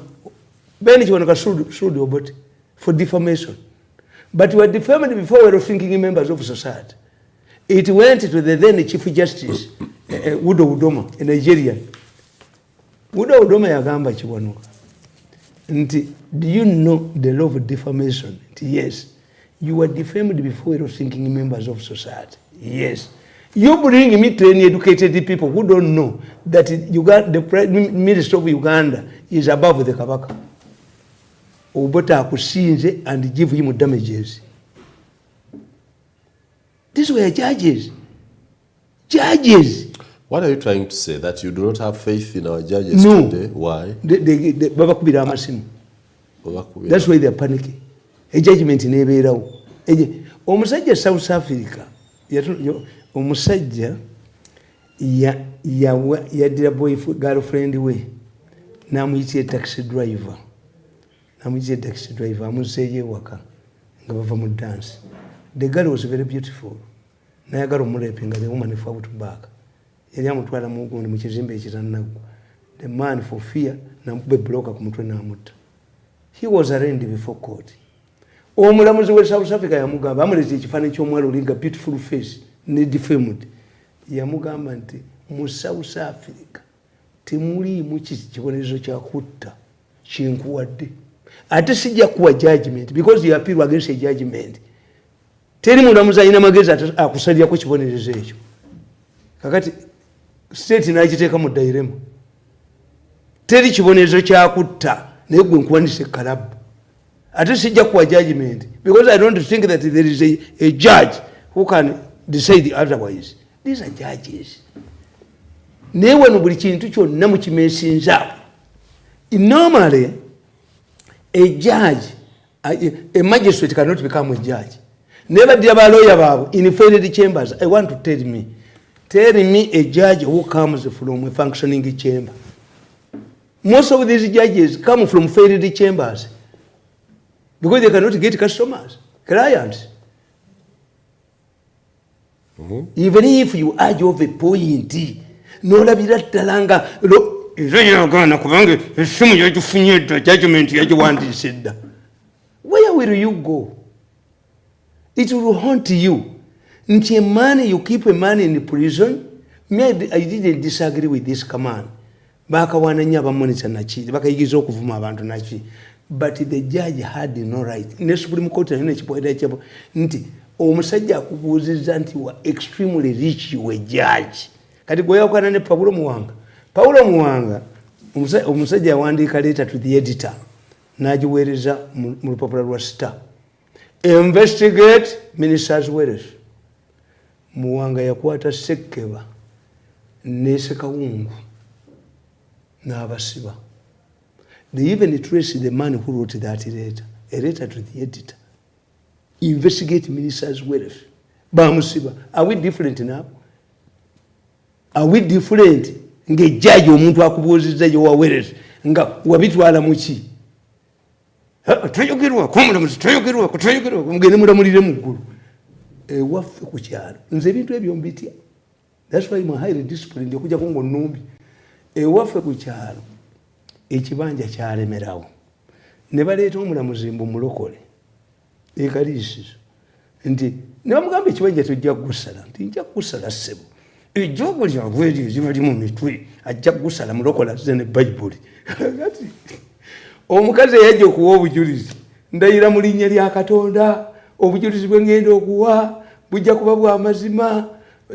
Beni Kiwanuka sued Obote for defamation. But we were defamed before we were thinking members of society. It went to the then Chief Justice, Udo Udoma, a Nigerian. Udo Udoma yagamba Kiwanuka. Do you know the law of defamation? Yes. You were defamed before you were thinking members of society. Yes. You bring me to any educated people who don't know that the Prime Minister of Uganda is above the Kabaka. Obota akusinze and give him damages. These were judges. Judges. What are you trying to say? That you do not have faith in our judges today? Why? That's why they are panicking. A judgment in Ebera. Omusajja South Africa. Omusajja yadira girlfriend we. Namuyitiye taxi driver. Amuseeye waka. nga bava mu dance. The girl was very beautiful. Nayagala omurepinga, the woman fought back. Yali amutwala mu gundi mu kizimbe ekitannagwa. The man for fear namukube bloka ku mutwe n'amutta. He was arraigned before court. Omulamuzi we South Africa yamugamba amuleze ekifaananyi ky'omwala olinga beautiful face ne defamed. Yamugamba nti mu South Africa temuliimu kibonerezo kya kutta kinkuwadde. Ate sijja kuwa judgment because you appeal against a judgment. Teri mulamuzi alina magezi akusalirako kibonerezo ekyo. Kakati state n'agiteeka mu dairema. Teri kibonerezo kya kutta naye gwe nkuwanise kalabu. Ate sijja kuwa judgment because I don't think that there is a judge who can decide otherwise. These are judges. Naye wano buli kintu kyonna mukimeesinza. Normally, a judge, a magistrate cannot become a judge. Never did a lawyer babu in federal chambers. I want to tell me a judge who comes from a functioning chamber. Most of these judges come from federal chambers because they cannot get customers, clients. Even if you urge of a point, no labira talanga izayagana kubange esimu yajufunyedda judgment yajiwandiisidda. Where will you go? It will haunt you. Nti money, you keep a man in prison. I didn't disagree with this command. Baka wananya bamonita nachi, baka igizo okuvuma abantu nachi. But the judge had no right. Ne Supreme Court ne chipoida chapo nti omusajja akubuuziza nti wa extremely rich you a judge. Kati goya okwana ne Paulo Muwanga omusajja yawandiika letter to the editor n'agiweereza mu lupapula lwa Star. Investigate Minister's Wealth. Muwanga yakwata Sekeba ne Sekawungu n'abasiba. They even traced the man who wrote that letter, a letter to the editor. Investigate Minister's Wealth. Bamusiba. Are we different now? Are we different? Nge judge omuntu akubuuziza yo wealth nga wabitwala muki? Toyogerwa toyogerwa mugende mulamulire muggulu. Waffe ku kyalo. Nze ebintu ebyo mbitya. That's why I'm highly disciplined okuja kongo nnumbi. Waffe ku kyalo. Ekibanja kyalemerawo. Ne baleeta omulamuzi mulokole. Ekaliisizo. Nti ne bamugamba ekibanja tujja kugusala. Nti nja kugusala ssebo. Ejogo lyabweri zibali mu mitwe ajja kugusala mulokola zene Bible. Omukazi yajja okuwa obujulizi. Ndayira mu linnya lya Katonda. Obujulizi bwe ngenda okuwa bujja kuba bwa mazima.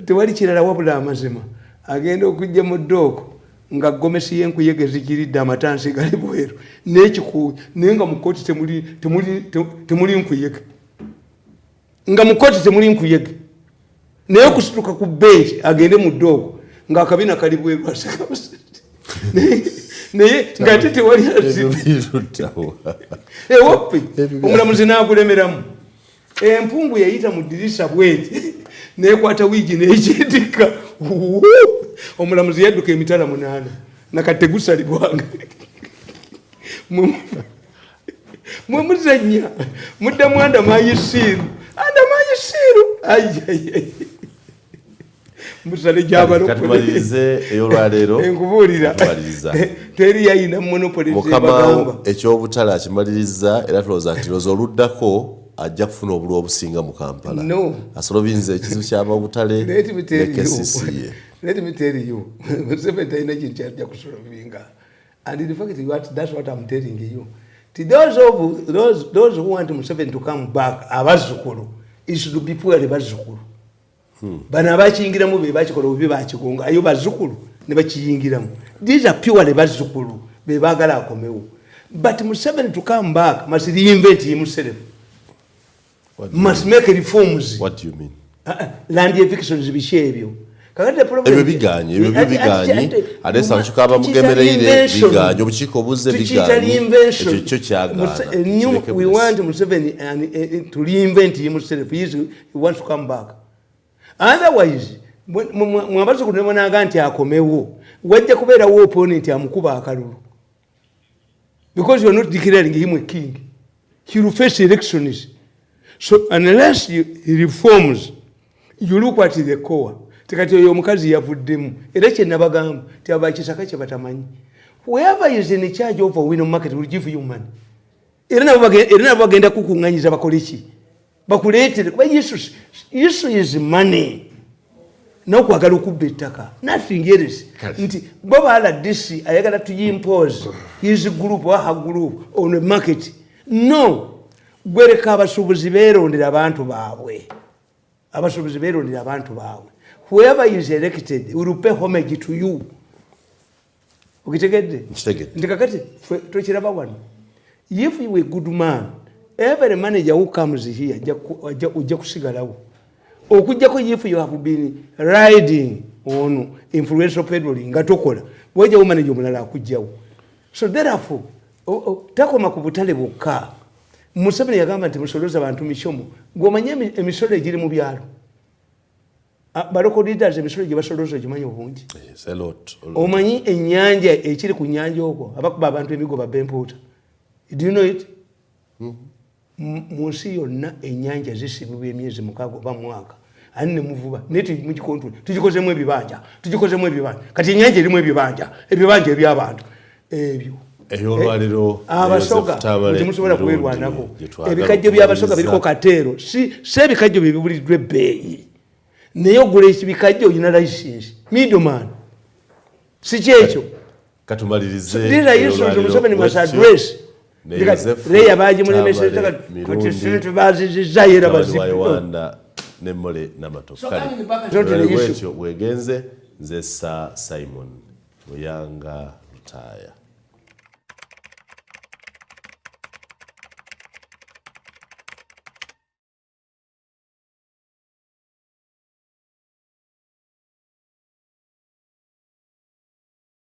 Tewali kirala wabula amazima. Agenda okujja mu ddooko nga gomesi yenkuyege zikiridde amatansi gali bweru. N'ekikuuyi nenga mu kkooti temuli nkuyege. Nga mu kkooti temuli nkuyege. Naye kusituka ku bench agende mu ddooko nga akabina kali bweru aseka basajja. Naye nga tete wali azibirutawo. Woppe omulamuzi n'agulemeramu. Empungu yayita mu ddirisa bweti n'ekwata wiigi n'ekyettika. Omulamuzi yadduka emitala 8 nakategusalibwanga. Mwe muzannya mudda mwanda mayisiru. Anda mayisiru. Ayayay. Musale jabalo katubalize eyolwalero enkubuulira teri yayina monopoly mukama ekyobutala akimaliriza era tulowooza nti lozo oluddako ajja kufuna obulwa obusinga mu Kampala. No. Asolobinze ekizibu ky'ababutale nekesisiye. Let me tell you, Museveni talina kintu kyajja kusolvinga. And in fact, that's what I'm telling you. To those who want Museveni to come back, abazzukulu, it should be poor bazzukulu. Bana bakiyingiramu be bakikola obubi bakigonga ayo bazzukulu ne bakiyingiramu. These are purely bazzukulu be baagala akomewo. But Museveni to come back must reinvent himself. Must make reforms. What do you mean? Land evictions bishyebyo. Ebyo biganye adesa nchukaba mugemereire biganye obukiiko buze biganye ekyo kyagana. We want Museveni to reinvent himself. He wants to come back. Otherwise, mwabazo kunemona aganti akomewo wajja kubeerawo opponent amukuba akalulu. Because you are not declaring him a king. He will face elections. So unless he reforms, you look at the core. Tekati oyo omukazi yavuddemu era kye nabagamba ti abakisaka kye batamanyi. Whoever is in charge of a window market will give you money. Era nabo bagenda kukunganyiza bakole ki? Bakuleetere kuba Yesu is money. N'okwagala okubba ettaka. Nothing else. Nti bo baala DC ayagala tuyimpose his group or her group on the market. No. Gwereka abasuubuzi beerondera abantu baabwe. Abasuubuzi beerondera abantu baabwe. Whoever is elected will pay homage to you. Ukitegedde? Nti kakati tukiraba wano. If you are a good man, every manager who comes here ujja kusigalawo. Okujjako if you have been riding on influential peddling nga tokola wajjawo manager omulala akujjawo. So therefore takoma ku butale bwokka. Museveni yagamba nti musoloza abantu mishomo ng'omanye emisolo egiri mu byalo. Baloko leaders emisolo gye basoloza gimanyi obungi. Yes, a lot. Omanyi ennyanja ekiri ku nnyanja okwo abakuba abantu emigo babempuuta. Do you know it? Mu nsi yonna ennyanja zisibibwa emyezi 6 oba mwaka. Ani ne muvuba neti mugikontrol tugikozemu ebibanja kati ennyanja erimu ebibanja eby'abantu ebyo. Eyolwaliro abasoga temusobola kuwerwanako ebikajjo by'abasoga biriko kateero si ebikajjo bibuliddwa ebbeeyi naye ogula ekibikajjo olina license middleman si kyekyo katumalirize dira Yesu Museveni must address leya bagimulemeseza kati sintu bazizizza era bazippo nemmole n'amatofali bwegenze nze Simon Muyanga Lutaaya.